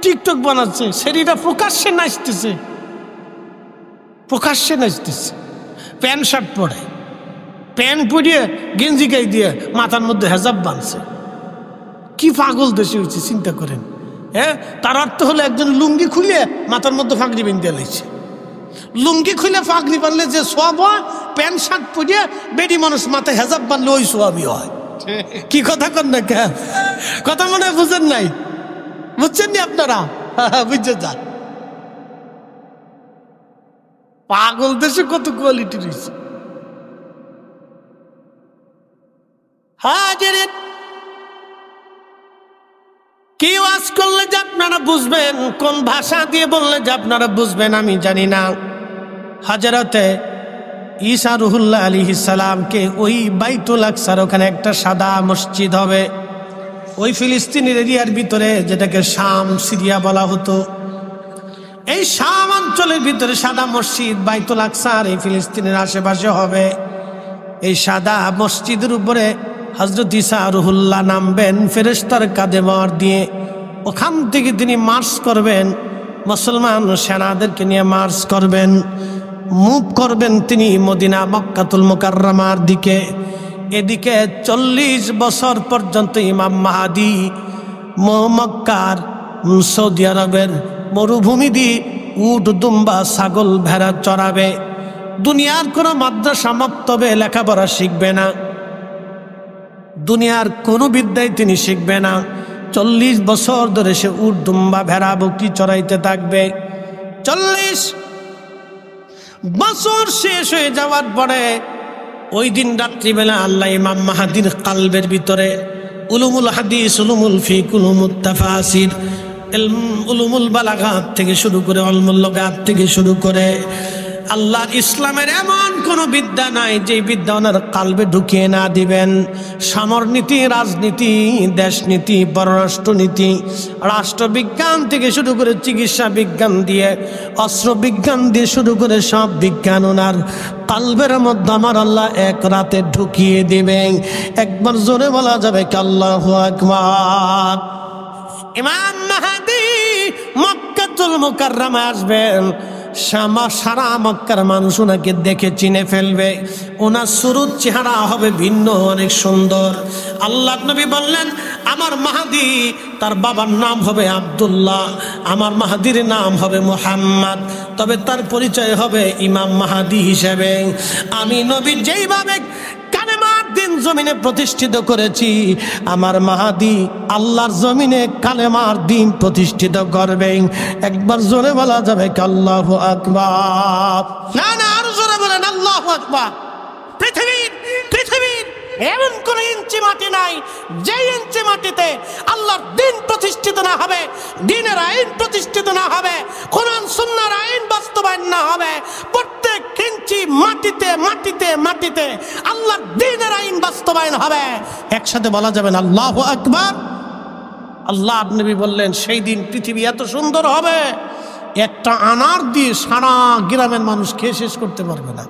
টিকটক বানাচ্ছে। সেরিরা প্রকাশ্যে নাচতেছে, প্রকাশ্যে নাচতেছে। প্যান্ট শার্ট পরে, প্যান্ট পরিয়ে গেঞ্জি গাই দিয়ে মাথার মধ্যে হেজাব বাঁধছে। কি পাগল দেশে হয়েছে চিন্তা করেন। হ্যাঁ, তার অর্থ হলো একজন লুঙ্গি খুলে মাথার মধ্যে ফাঁকড়ি বেঁধে লাইছে। লুঙ্গি খুলে ফাঁকড়ি বাঁধলে যে সোয়াব হয়, প্যান্ট শার্ট পরিয়ে বেডি মানুষ মাথায় হেজাব বাঁধলে ওই সোয়াবই হয়। কি কথা কন না, কে কথা মনে হয় বুঝেন নাই? বুঝছেন নি আপনারা? বুঝছে যান। পাগল দেশে কত কোয়ালিটি রয়েছে। হাজিরিন, কি ওয়াজ করলে যে আপনারা বুঝবেন, কোন ভাষা দিয়ে বললে যে আপনারা বুঝবেন আমি জানি না। হযরতে ঈসা রুহুল্লাহ আলাইহিস সালামকে ওই বাইতুল আকসার ওখানে একটা সাদা মসজিদ হবে। ওই ফিলিস্তিনের এরিয়ার ভিতরে, যেটাকে শাম সিরিয়া বলা হতো, এই শাম অঞ্চলের ভিতরে সাদা মসজিদ বাইতুল আকসার এই ফিলিস্তিনের আশেপাশে হবে। এই সাদা মসজিদের উপরে হযরত ঈসা রুহুল্লাহ নামবেন ফেরেশতার কাঁধে ভর দিয়ে। ওখান থেকে তিনি মার্চ করবেন, মুসলমান সেনাদেরকে নিয়ে মার্চ করবেন, মুভ করবেন তিনি মদিনা মক্কাতুল মুকাররমার দিকে। এদিকে 40 বছর পর্যন্ত ইমাম মাহাদি মক্কার সৌদি আরবের মরুভূমি দিয়ে উট দুম্বা ছাগল ভেড়া চড়াবে। দুনিয়ার কোনো মাদ্রাসা মক্তবে লেখাপড়া শিখবে না, দুনিয়ার কোনো বিদ্যাই তিনি শিখবে না। 40 বছর ধরে সে উট দুম্বা ভেড়া বকরি চড়াইতে থাকবে। 40 বছর শেষ হয়ে যাওয়ার পরে ওই দিন রাত্রিবেলা আল্লাহ ইমাম মাহাদির কালবের ভিতরে উলুমুল হাদিস, উলুমুল ফিক, উলুমুত তাফাসির, উলুমুল বালাগাত থেকে শুরু করে উলুমুল লুগাত থেকে শুরু করে আল্লাহ ইসলামের এমন কোন বিদ্যা নাই যে বিদ্যা ওনার কালবে ঢুকিয়ে না দিবেন। সমরনীতি, রাজনীতি, দেশনীতি, পররাষ্ট্রনীতি, রাষ্ট্রবিজ্ঞান থেকে শুরু করে চিকিৎসা বিজ্ঞান দিয়ে, অস্ত্র বিজ্ঞান দিয়ে শুরু করে সব বিজ্ঞান ওনার কালবের মধ্যে আমার আল্লাহ এক রাতে ঢুকিয়ে দিবেন। একবার জোরে বলা যাবে কি আল্লাহু আকবার। ইমাম মাহদী মক্কাতুল মুকাররমা আসবেন। সারা মক্কার মানুষ ওনাকে দেখে চিনে ফেলবে। ওনার সুরত চেহারা হবে ভিন্ন, অনেক সুন্দর। আল্লাহ নবী বললেন, আমার মাহাদি তার বাবার নাম হবে আব্দুল্লাহ, আমার মাহাদির নাম হবে মুহাম্মদ, তবে তার পরিচয় হবে ইমাম মাহাদি হিসেবে। আমি নবী যেইভাবে কালেমার দিন জমিনে প্রতিষ্ঠিত করেছি, আমার মাহাদি আল্লাহর জমিনে কালেমার দিন প্রতিষ্ঠিত করবেন। একবার জোরে বলা যাবে কি আল্লাহু আকবার। না না, আরো জোরে বলেন আল্লাহু আকবার। পৃথিবীর এমন কোন ইঞ্চি মাটি নাই যে ইঞ্চি মাটিতে আল্লাহর দিন প্রতিষ্ঠিত না হবে, দিনের আইন প্রতিষ্ঠিত না হবে, কোরআন সুন্নাহর আইন বাস্তবায়ন না হবে। প্রত্যেক ইঞ্চি দেখছি মাটিতে মাটিতে মাটিতে আল্লাহর দ্বীনের আইন বাস্তবায়ন হবে, একসাথে বলা যাবে না আল্লাহু আকবার। আল্লাহ নবী বললেন সেই দিন পৃথিবী এত সুন্দর হবে, একটা আনার দিয়ে সারা গ্রামের মানুষ খেয়ে শেষ করতে পারবে না।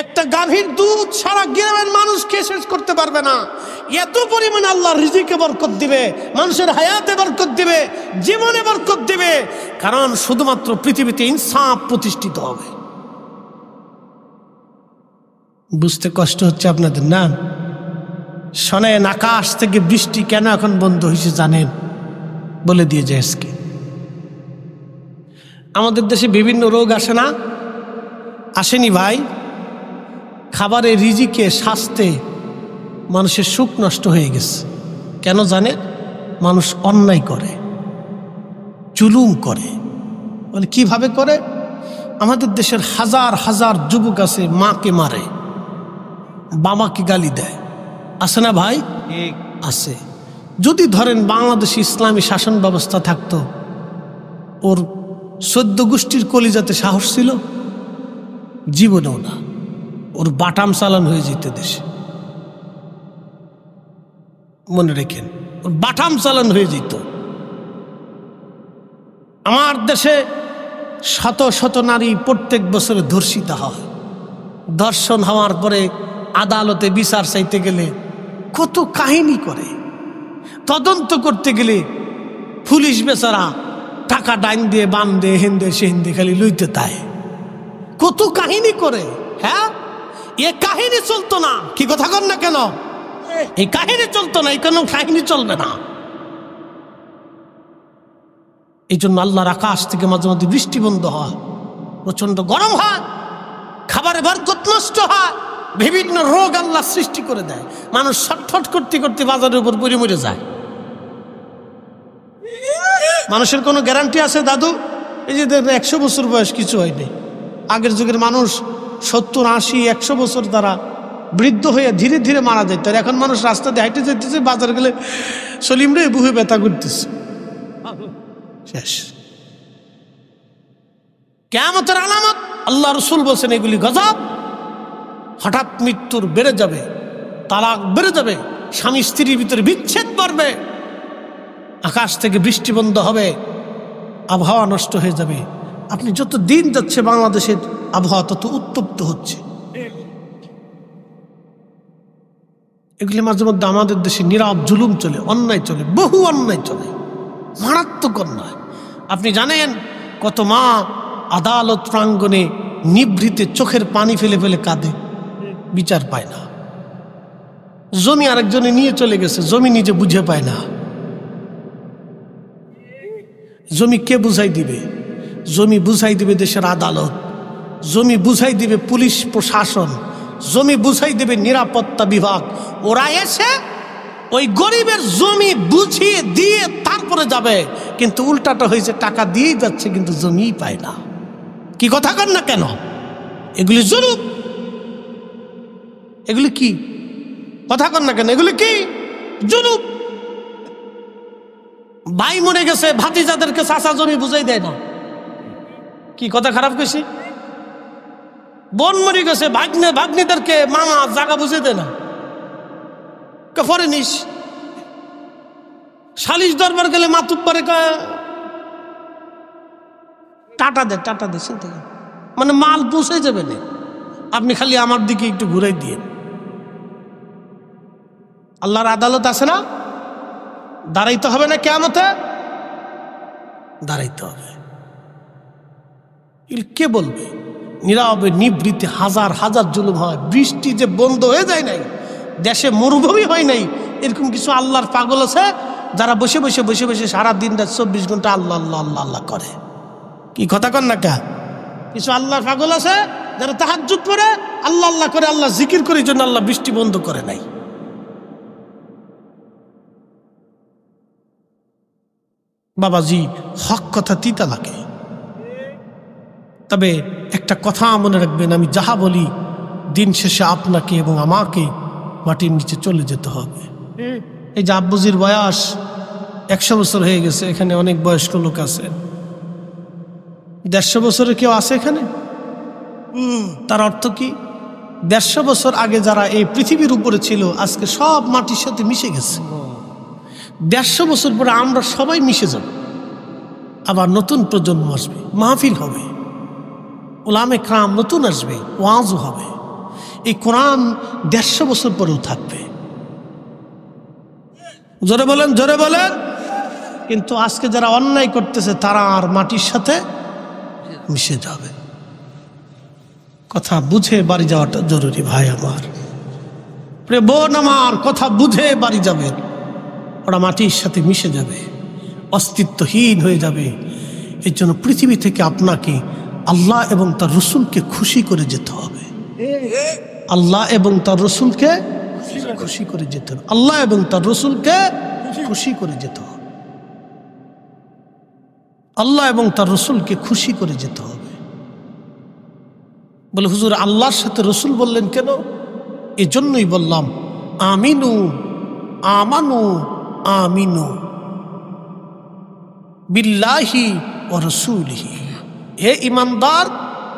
একটা গাভীর দুধ সারা গ্রামের মানুষ খেয়ে শেষ করতে পারবে না। এত পরিমাণে আল্লাহ রিজিকে বরকত দিবে, মানুষের হায়াতে বরকত দিবে, জীবনে বরকত দিবে, কারণ শুধুমাত্র পৃথিবীতে ইনসাফ প্রতিষ্ঠিত হবে। বুঝতে কষ্ট হচ্ছে আপনাদের না? শোনেন, আকাশ থেকে বৃষ্টি কেন এখন বন্ধ হয়েছে জানেন? বলে দিয়ে যায় আজকে। আমাদের দেশে বিভিন্ন রোগ আসে না? আসেনি ভাই? খাবারের রিজিকে স্বাস্থ্যে মানুষের সুখ নষ্ট হয়ে গেছে। কেন জানেন? মানুষ অন্যায় করে, জুলুম করে। বলে কিভাবে করে? আমাদের দেশের হাজার হাজার যুবক আছে মাকে মারে, বাবাকে গালি দেয়, আছে না ভাই? আছে। যদি ধরেন বাংলাদেশে ইসলামী শাসন ব্যবস্থা থাকতো, ওর 14 গোষ্ঠীর কলিজাতে সাহস ছিল? জীবনেও না। ওর বাটাম চালান হয়ে যেত দেশে, মনে রেখেন, ওর বাটাম চালান হয়ে যেত। আমার দেশে শত শত নারী প্রত্যেক বছরে ধর্ষিতা হয়। ধর্ষণ হওয়ার পরে আদালতে বিচার চাইতে গেলে কত কাহিনী করে, তদন্ত করতে গেলে পুলিশ বেচারা টাকা ডাইন দিয়ে বান দিয়ে হেন্দে সে হিন্দে খালি লইতে তাই, কত কাহিনী করে। হ্যাঁ, এ কাহিনী চলতো না, কি কথা কন না কেন? এই কাহিনী চলতো না, এই কোনো কাহিনী চলবে না। এই জন্য আল্লাহর আকাশ থেকে মাঝে মাঝে বৃষ্টি বন্ধ হয়, প্রচন্ড গরম হয়, খাবারে বরকত নষ্ট হয়, বিভিন্ন রোগ আল্লাহ সৃষ্টি করে দেয়। মানুষ ছটফট করতে করতে বাজারের উপর পড়ে মরে যায়। মানুষের কোনো গ্যারান্টি আছে দাদু? এই যে 100 বছর বয়স কিছু হয়নি। আগের যুগের মানুষ 70, 80, 100 বছর তারা বৃদ্ধ হয়ে ধীরে ধীরে মারা যেত। আর এখন মানুষ রাস্তা দিয়ে হাইটে যেতেছে, বাজার গেলে সলিম রে বুহে ব্যথা করতেছে, শেষ। কিয়ামতের আলামত আল্লাহ রসুল বলছেন এগুলি গজব। হঠাৎ মৃত্যুর বেড়ে যাবে, তালাক বেড়ে যাবে, স্বামী স্ত্রীর ভিতরে বিচ্ছেদ বাড়বে, আকাশ থেকে বৃষ্টি বন্ধ হবে, আবহাওয়া নষ্ট হয়ে যাবে। আপনি যত দিন যাচ্ছে বাংলাদেশের আবহাওয়া তত উত্তপ্ত হচ্ছে। এগুলি মাঝে মধ্যে আমাদের দেশে নীরব জুলুম চলে, অন্যায় চলে, বহু অন্যায় চলে, মারাত্মক অন্যায়। আপনি জানেন কত মা আদালত প্রাঙ্গণে নিভৃতে চোখের পানি ফেলে ফেলে কাঁদে, বিচার পায় না। জমি আরেকজনে নিয়ে চলে গেছে, জমি নিজে বুঝে পায় না। জমি কে বুঝাই দিবে? জমি বুঝাই দিবে দেশের আদালত, জমি বুঝাই দিবে পুলিশ প্রশাসন, জমি বুঝাই দেবে নিরাপত্তা বিভাগ। ওরা এসে ওই গরিবের জমি বুঝিয়ে দিয়ে তারপরে যাবে, কিন্তু উল্টাটা হয়েছে, টাকা দিয়েই যাচ্ছে কিন্তু জমিই পায় না। কি কথা কন না কেন? এগুলি জরুর, এগুলি কি কথা কন না কেন? এগুলি কি জরুর? ভাই মরে গেছে, ভাতিজাদেরকে চাচা জমি বুঝাই দেয় না। কি কথা খারাপ কইছি? বোন মরে গেছে, ভাগ্নিদেরকে মামা জায়গা বুঝে দেয় না। পরে নিস সালিশ দরবার গেলে মাতুব্বারে টাটা দে, টাটা দে, চিন্তা করেন, মানে মাল পৌঁছে যাবে না, আপনি খালি আমার দিকে একটু ঘুরাই দিয়ে। আল্লাহর আদালত আছে না? দাঁড়াইতে হবে না কিয়ামতে? দাঁড়াইতে হবে। কে বলবে? নীরবে নিবৃত্তি হাজার হাজার জুলুম হয়। বৃষ্টি যে বন্ধ হয়ে যায় নাই, দেশে মরুভূমি হয় নাই, এরকম কিছু আল্লাহর পাগল আছে যারা বসে বসে বসে বসে সারা দিন রাত 24 ঘন্টা আল্লাহ আল্লাহ আল্লাহ আল্লাহ করে। কি কথা কন না কে? কিছু আল্লাহর পাগল আছে যারা তাহাজ্জুদ পড়ে আল্লাহ আল্লাহ করে, আল্লাহ জিকির করে, জন্য আল্লাহ বৃষ্টি বন্ধ করে নাই। বাবাজি, হক কথা তিতা লাগে। তবে একটা কথা মনে রাখবেন, আমি যাহা বলি দিন শেষে আপনাকে এবং আমাকে মাটির নিচে চলে যেতে হবে। এই যে আব্বুজির বয়স 100 বছর হয়ে গেছে, এখানে অনেক বয়স্ক লোক আছে। 150 বছরের কেউ আছে এখানে? তার অর্থ কি? 150 বছর আগে যারা এই পৃথিবীর উপরে ছিল আজকে সব মাটির সাথে মিশে গেছে। 150 বছর পরে আমরা সবাই মিশে যাব, আবার নতুন প্রজন্ম আসবে, মাহফিল হবে, উলামে কেরাম নতুন আসবে, ওয়াজও হবে। এই কোরআন 150 বছর পরেও থাকবে। জোরে বলেন, জোরে বলেন। কিন্তু আজকে যারা অন্যায় করতেছে তারা আর মাটির সাথে মিশে যাবে। কথা বুঝে বাড়ি যাওয়াটা জরুরি ভাই আমার, প্রিয় বোন আমার, কথা বুঝে বাড়ি যাবে। ওরা মাটির সাথে মিশে যাবে, অস্তিত্বহীন হয়ে যাবে। এর জন্য পৃথিবী থেকে আপনাকে আল্লাহ এবং তার রসুলকে খুশি করে যেতে হবে। আল্লাহ এবং তার রসুলকে খুশি করে যেতে হবে। আল্লাহ এবং তার রসুলকে খুশি করে যেতে হবে। আল্লাহ এবং তার রসুলকে খুশি করে যেতে হবে। বলে হুজুর আল্লাহর সাথে রসুল বললেন কেন? এজন্যই বললাম আমিনু আমানু আমিনু বিল্লাহি ওয়া রাসূলিহি। হে ঈমানদার,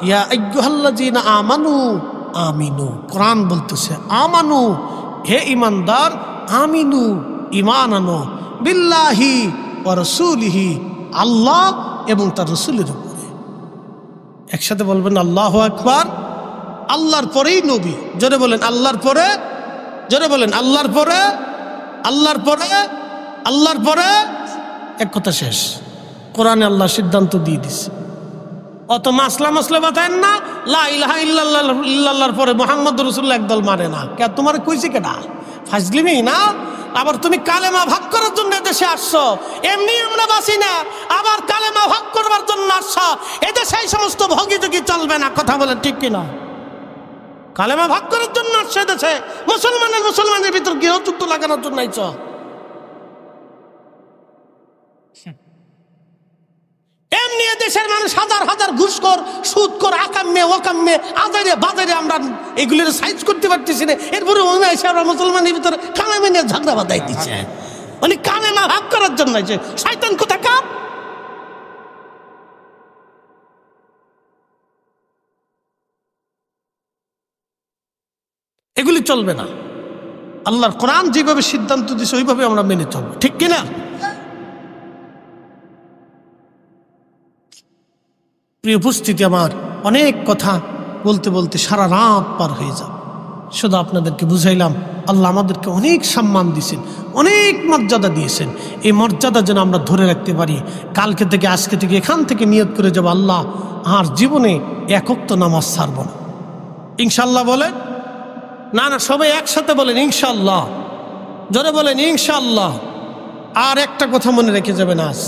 ইয়া আইয়ুহাল্লাযীনা আমানু আমিনু। কোরআন বলতেছে আমানু, হে ঈমানদার আমিনু, ঈমান আনো, বিল্লাহি ওয়া রাসূলিহি, আল্লাহ এবং তার রাসূলের উপরে। একসাথে বলবেন আল্লাহু আকবার। আল্লাহর পরেই নবী। জোরে বলেন আল্লাহর পরে, জোরে বলেন আল্লাহর পরে, আল্লাহর পরে, আল্লাহর পরে। এক কথা শেষ। কোরআনে আল্লাহ সিদ্ধান্ত দিয়ে দিছে। অত মাসলা মাসলা বাতায়েন না। লা ইলাহা ইল্লাল্লাহর পরে মুহাম্মদুর রাসূলুল্লাহ একদল মানে না। কে তোমার কইছে কেডা? ফাজলিমি না। আবার তুমি কালেমা ভাগ করার জন্য এদেশে আসছো। এমনি আমরা বাসি না, আবার কালেমা ভাগ করবার জন্য আসছো। এদেশে এই সমস্ত ভোগীযোগী চলবে না। কথা বলে ঠিক কিনা? কালেমা ভাগ করার জন্য আসছে এদেশে। মুসলমানের ভিতর গৃহযুদ্ধ লাগানোর জন্য আইছো। এমনি দেশের মানুষ হাজার হাজার ঘুষখোর, সুদখোর, আকাম্মে ওকাম্মে, আজারে বাজারে আমরা এগুলির সাইজ করতে পারতেছি না। এরপরে মনে হয় আমরা মুসলমানের ভিতরে কালেমা নিয়ে ঝগড়া বাঁধাই দিচ্ছে। মানে কালেমা ভাগ করার জন্য আছে। শয়তান কোথাকার। এগুলি চলবে না। আল্লাহর কোরআন যেভাবে সিদ্ধান্ত দিছে ওইভাবে আমরা মেনে চলবো, ঠিক কিনা? প্রিয় উপস্থিতি আমার, অনেক কথা বলতে বলতে সারা রাত পার হয়ে যাবে। শুধু আপনাদেরকে বুঝাইলাম আল্লাহ আমাদেরকে অনেক সম্মান দিয়েছেন, অনেক মর্যাদা দিয়েছেন। এই মর্যাদা যেন আমরা ধরে রাখতে পারি। কালকে থেকে, আজকে থেকে এখান থেকে নিয়ত করে যাব আল্লাহ আর জীবনে এক ওয়াক্ত নামাজ ছাড়ব না। ইনশাআল্লাহ বলেন। না না, সবাই একসাথে বলেন ইনশাআল্লাহ। জোরে বলেন ইনশাআল্লাহ। আর একটা কথা মনে রেখে যাবেন, আজ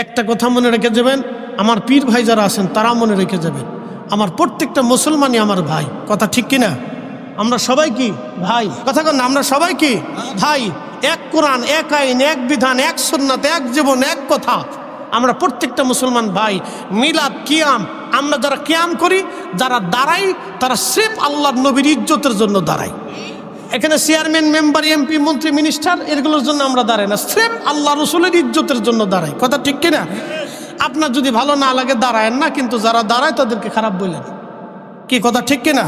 একটা কথা মনে রেখে যাবেন। আমার পীর ভাই যারা আছেন তারা মনে রেখে যাবেন, আমার প্রত্যেকটা মুসলমানই আমার ভাই। কথা ঠিক কিনা? আমরা সবাই কি ভাই? কথা কন না, আমরা সবাই কি ভাই? এক কোরআন, এক আইন, এক বিধান, এক সুন্নাত, এক জীবন, এক কথা। আমরা প্রত্যেকটা মুসলমান ভাই। মিলাদ, কিয়াম, আমরা যারা কিয়াম করি, যারা দাঁড়াই, তারা স্রেফ আল্লাহর নবীর ইজ্জতের জন্য দাঁড়াই। এখানে চেয়ারম্যান, মেম্বার, এমপি, মন্ত্রী, মিনিস্টার এগুলোর জন্য আমরা দাঁড়াই না, স্রেফ আল্লাহ রসুলের ইজ্জতের জন্য দাঁড়াই। কথা ঠিক কিনা? আপনার যদি ভালো না লাগে দাঁড়ায়েন না, কিন্তু যারা দাঁড়ায় তাদেরকে খারাপ বললেন। কি কথা ঠিক কিনা?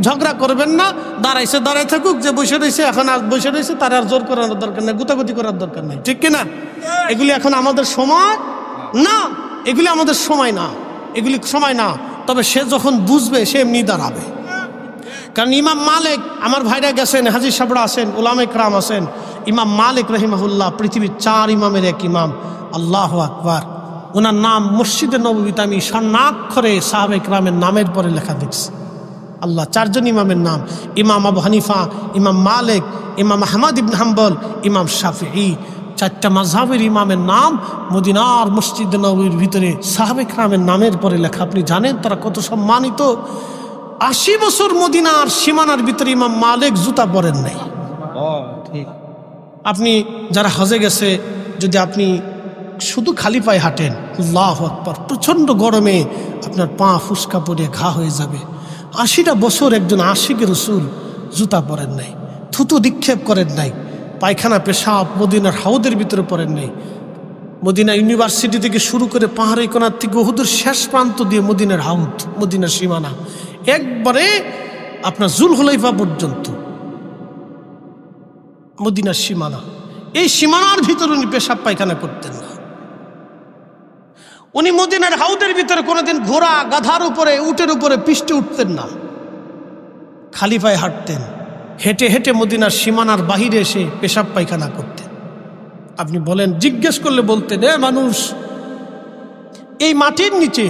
ঝগড়া করবেন না। দাঁড়াইছে দাঁড়াই থাকুক, যে বসে রয়েছে এখন আর বসে রয়েছে তার আর জোর করানোর দরকার নেই, গুতাগুতি করার দরকার নেই, ঠিক কিনা? এগুলি এখন আমাদের সময় না, এগুলি আমাদের সময় না, এগুলি সময় না। তবে সে যখন বুঝবে সে এমনি দাঁড়াবে। কারণ ইমাম মালিক, আমার ভাইরা গেছেন, হাজী সাহেবরা আছেন, উলামা ইকরাম আছেন। ইমাম মালিক রাহিমাহুল্লাহ পৃথিবীর 4 ইমামের এক ইমাম। আল্লাহু আকবার। ওনার নাম মসজিদে নববীতে আমি স্বর্ণাক্ষরে সাহাবা ইকরামের নামের পরে লেখা দেখছি। আল্লাহ, 4 জন ইমামের নাম। ইমাম আবু হানিফা, ইমাম মালিক, ইমাম আহমদ ইবনে হাম্বল, ইমাম শাফিঈ। 4টা মাযহাবের ইমামের নাম মদিনার মসজিদে নববীর ভিতরে সাহাবা ইকরামের নামের পরে লেখা। আপনি জানেন তারা কত সম্মানিত? 80 বছর মদিনার সীমানার ভিতরে ইমাম মালিক জুতা পরেন নাই। আপনি যারা হজে গেছে, যদি আপনি শুধু খালি পায়ে হাঁটেন, আল্লাহু আকবার, প্রচণ্ড গরমে আপনার পা ফুসকা পড়ে ঘা হয়ে যাবে। 80টা বছর একজন আশিকে রসুল জুতা পরেন নাই, থুতু নিক্ষেপ করেন নাই, পায়খানা পেশাব মদিনার হাউদের ভিতরে পরেন নাই। মদিনা ইউনিভার্সিটি থেকে শুরু করে পাহাড়ি কোণার থেকে উহুদের শেষ প্রান্ত দিয়ে মদিনার হাউদ, মদিনার সীমানা, একবারে আপনার জুলহুলাইফা পর্যন্ত মদিনার সীমানা। এই সীমানার ভিতরে উনি পেশাব পায়খানা করতেন না। উনি মদিনার হাউদের ভিতরে কোনোদিন ঘোড়া, গাধার উপরে, উটের উপরে পিষ্টে উঠতেন না, খালি পায়ে হাঁটতেন। হেঁটে হেঁটে মদিনার সীমানার বাহিরে এসে পেশাব পায়খানা করতেন। আপনি বলেন, জিজ্ঞেস করলে বলতেন, মানুষ এই মাটির নিচে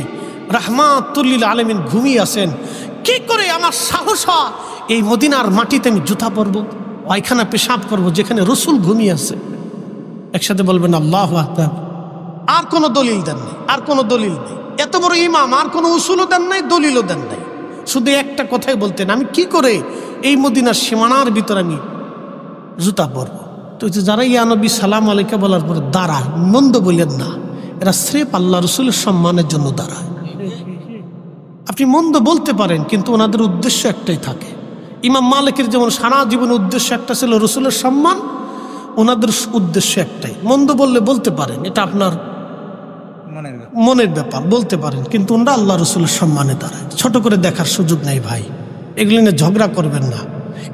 রাহমাতুল আলামিন ঘুমিয়ে আছেন, কি করে আমার সাহস হয় এই মদিনার মাটিতে আমি জুতা পরবো, পায়খানা পেশাব করবো, যেখানে রসুল ঘুমিয়ে আছে? একসাথে বলবেন আল্লাহু আকবার। আর কোনো দলিল দেন নাই, আর কোনো দলিল নেই। এত বড় ইমাম, আর কোনো উসুলও দেন নাই, দলিলও দেন নাই। শুধু একটা কথাই বলতেন, আমি কি করে এই মদিনার সীমানার ভিতরে আমি জুতা পরবো? তো যারা ইয়া নবী সালাম আলাইকা বলার পরে দাঁড়ায়, মন্দ বললেন না, এরা স্রেফ আল্লাহ রসুলের সম্মানের জন্য দাঁড়ায়। আপনি মন্দ বলতে পারেন, কিন্তু ওনাদের উদ্দেশ্য একটাই থাকে। ইমাম মালিকের যেমন সারা জীবনের উদ্দেশ্য একটা ছিল রসুলের সম্মান, ওনাদের উদ্দেশ্য একটাই। মন্দ বললে বলতে পারেন, এটা আপনার মনের ব্যাপার, বলতে পারেন, কিন্তু ওনারা আল্লাহ রসুলের সম্মানে দাঁড়ায়। ছোট করে দেখার সুযোগ নেই ভাই, এগুলি নিয়ে ঝগড়া করবেন না।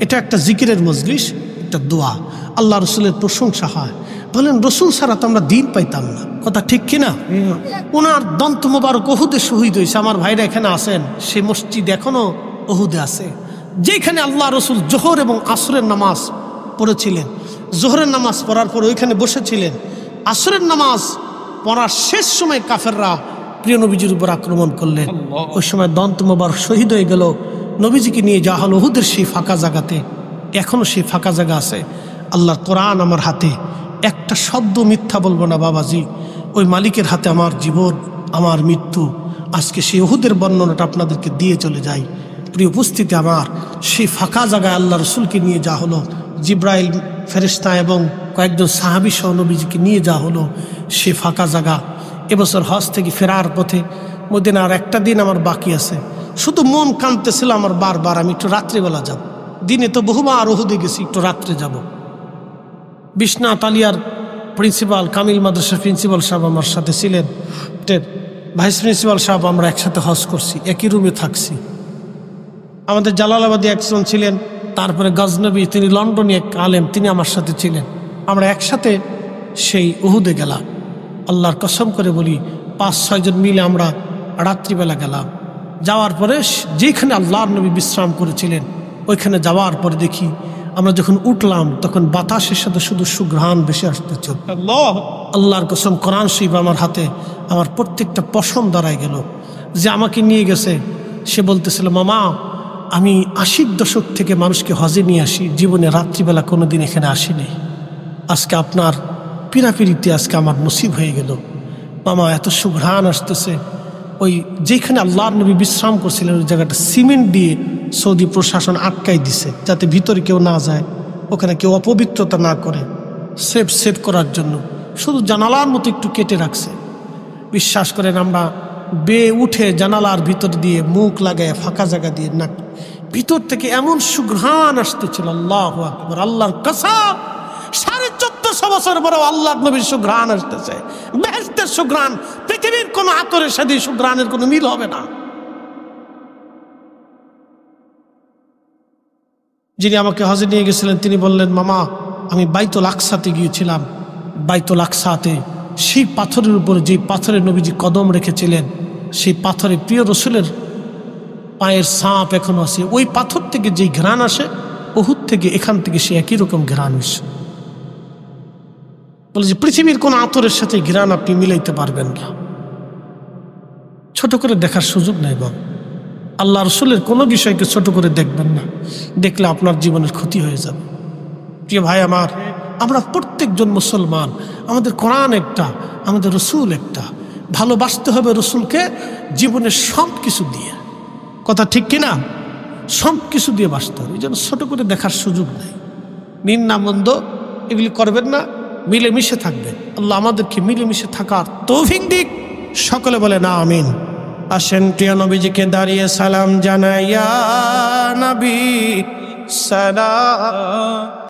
এটা একটা জিকিরের মজলিস, একটা দোয়া, আল্লাহ রসুলের প্রশংসা হয়। বলেন, রসুল ছাড়া তো আমরা দিন পাইতাম না, কথা ঠিক কিনা? ওনার দন্ত মোবারক উহুদে শহীদ হয়েছে। আমার ভাইরা এখানে আছেন, সেই মসজিদ এখনো উহুদে আছে, যেখানে আল্লাহ রসুল জোহর এবং আসরের নামাজ পড়েছিলেন। জোহরের নামাজ পড়ার পর ওইখানে বসেছিলেন। আসরের নামাজ পড়ার শেষ সময় কাফেররা প্রিয় নবীজির উপর আক্রমণ করলেন। ওই সময় দন্ত মোবারক শহীদ হয়ে গেল। নবীজিকে নিয়ে যাওয়া হলো উহুদের সেই ফাঁকা জায়গাতে। এখনো সেই ফাঁকা জায়গা আছে। আল্লাহর কোরআন আমার হাতে, একটা শব্দ মিথ্যা বলবো না বাবাজি। ওই মালিকের হাতে আমার জীবন, আমার মৃত্যু। আজকে সেই উহুদের বর্ণনাটা আপনাদেরকে দিয়ে চলে যাই। প্রিয় উপস্থিতি আমার, সেই ফাঁকা জায়গায় আল্লাহ রসুলকে নিয়ে যাওয়া হলো। জিব্রাইল ফেরেশতা এবং কয়েকজন সাহাবী সহ নবীজিকে নিয়ে যাওয়া হলো সেই ফাঁকা জায়গা। এবছর হজ থেকে ফেরার পথে মদিনার একটা দিন আমার বাকি আছে। শুধু মন কাঁদতেছিল আমার বারবার, আমি একটু রাত্রিবেলা যাব। দিনে তো বহুবার উহুদে গেছি, একটু রাত্রে যাব। বিশ্বনাথ আলিয়ার প্রিন্সিপাল, কামিল মাদ্রাসার প্রিন্সিপাল সাহেব আমার সাথে ছিলেন, ভাইস প্রিন্সিপাল সাহেব, আমরা একসাথে হজ করছি, একই রুমে থাকছি। আমাদের জালালাবাদী একজন ছিলেন, তারপরে গজনবী, তিনি লন্ডনে এক আলেম, তিনি আমার সাথে ছিলেন। আমরা একসাথে সেই উহুদে গেলাম। আল্লাহর কসম করে বলি, 5-6 জন মিলে আমরা রাত্রিবেলা গেলাম। যাওয়ার পরে যেখানে আল্লাহর নবী বিশ্রাম করেছিলেন, ওইখানে যাওয়ার পরে দেখি আমরা যখন উঠলাম তখন বাতাসের সাথে শুধু সুঘ্রাণ বেশি আসতেছে। আল্লাহর কসম, কোরআন শরীফ আমার হাতে, আমার প্রত্যেকটা পশম দাঁড়ায় গেল। যে আমাকে নিয়ে গেছে সে বলতেছিল, মামা আমি 80 দশক থেকে মানুষকে হজে নিয়ে আসি, জীবনে রাত্রিবেলা কোনোদিন এখানে আসিনি। আজকে আপনার পিড়াপিড়িতে আজকে আমার নসিব হয়ে গেল। মামা এত সুঘ্রাণ আসতেছে। ওই যেখানে আল্লাহর নবী বিশ্রাম করছিলেন ওই জায়গাটা সিমেন্ট দিয়ে সৌদি প্রশাসন আটকাই দিছে, যাতে ভিতরে কেউ না যায়, ওখানে কেউ অপবিত্রতা না করে, সেভ করার জন্য শুধু জানালার মতো একটু কেটে রাখছে। বিশ্বাস করেন, আমরা বেয়ে উঠে জানালার ভিতর দিয়ে মুখ লাগায় ফাঁকা জায়গা দিয়ে নাক, ভিতর থেকে এমন সুঘ্রাণ আসতেছিল, আল্লাহু আকবার, আল্লাহর কসম, 1450 বছর পরেও আল্লাহর নবীর সুঘ্রাণ আসতেছে। বেহেশতের সুঘ্রাণ, পৃথিবীর কোন আতরের সাথে সুঘ্রাণের কোনো মিল হবে না। যিনি আমাকে হজে নিয়ে গেছিলেন তিনি বললেন, মামা আমি বাইতুল আকসাতে গিয়েছিলাম। বাইতুল আকসাতে সেই পাথরের উপরে, যে পাথরে নবীজি কদম রেখেছিলেন, সেই পাথরে প্রিয় রসুলের পায়ের ছাপ এখনো আছে। ওই পাথর থেকে যেই ঘ্রাণ আসে, উহুদ থেকে এখান থেকে সে একই রকম ঘ্রাণ আসে। বলে যে পৃথিবীর কোন আতরের সাথে ঘ্রাণ আপনি মিলাইতে পারবেন না। ছোট করে দেখার সুযোগ নেই বাবা। আল্লাহ রসুলের কোনো বিষয়কে ছোট করে দেখবেন না, দেখলে আপনার জীবনের ক্ষতি হয়ে যাবে। প্রিয় ভাই আমার, আমরা প্রত্যেকজন মুসলমান, আমাদের কোরআন একটা, আমাদের রসুল একটা। ভালোবাসতে হবে রসুলকে জীবনের সব কিছু দিয়ে, কথা ঠিক কিনা? সব কিছু দিয়ে বাসতে হবে। এই জন্য ছোট করে দেখার সুযোগ নেই। নিন্দা মন্দ এগুলি করবেন না, মিলেমিশে থাকবেন। আল্লাহ আমাদেরকে মিলেমিশে থাকার তৌফিক দিক। সকলে বলে না আমিন। আসেন প্রিয় নবীজিকে দাঁড়িয়ে সালাম জানাইয়া, নবী সালাম।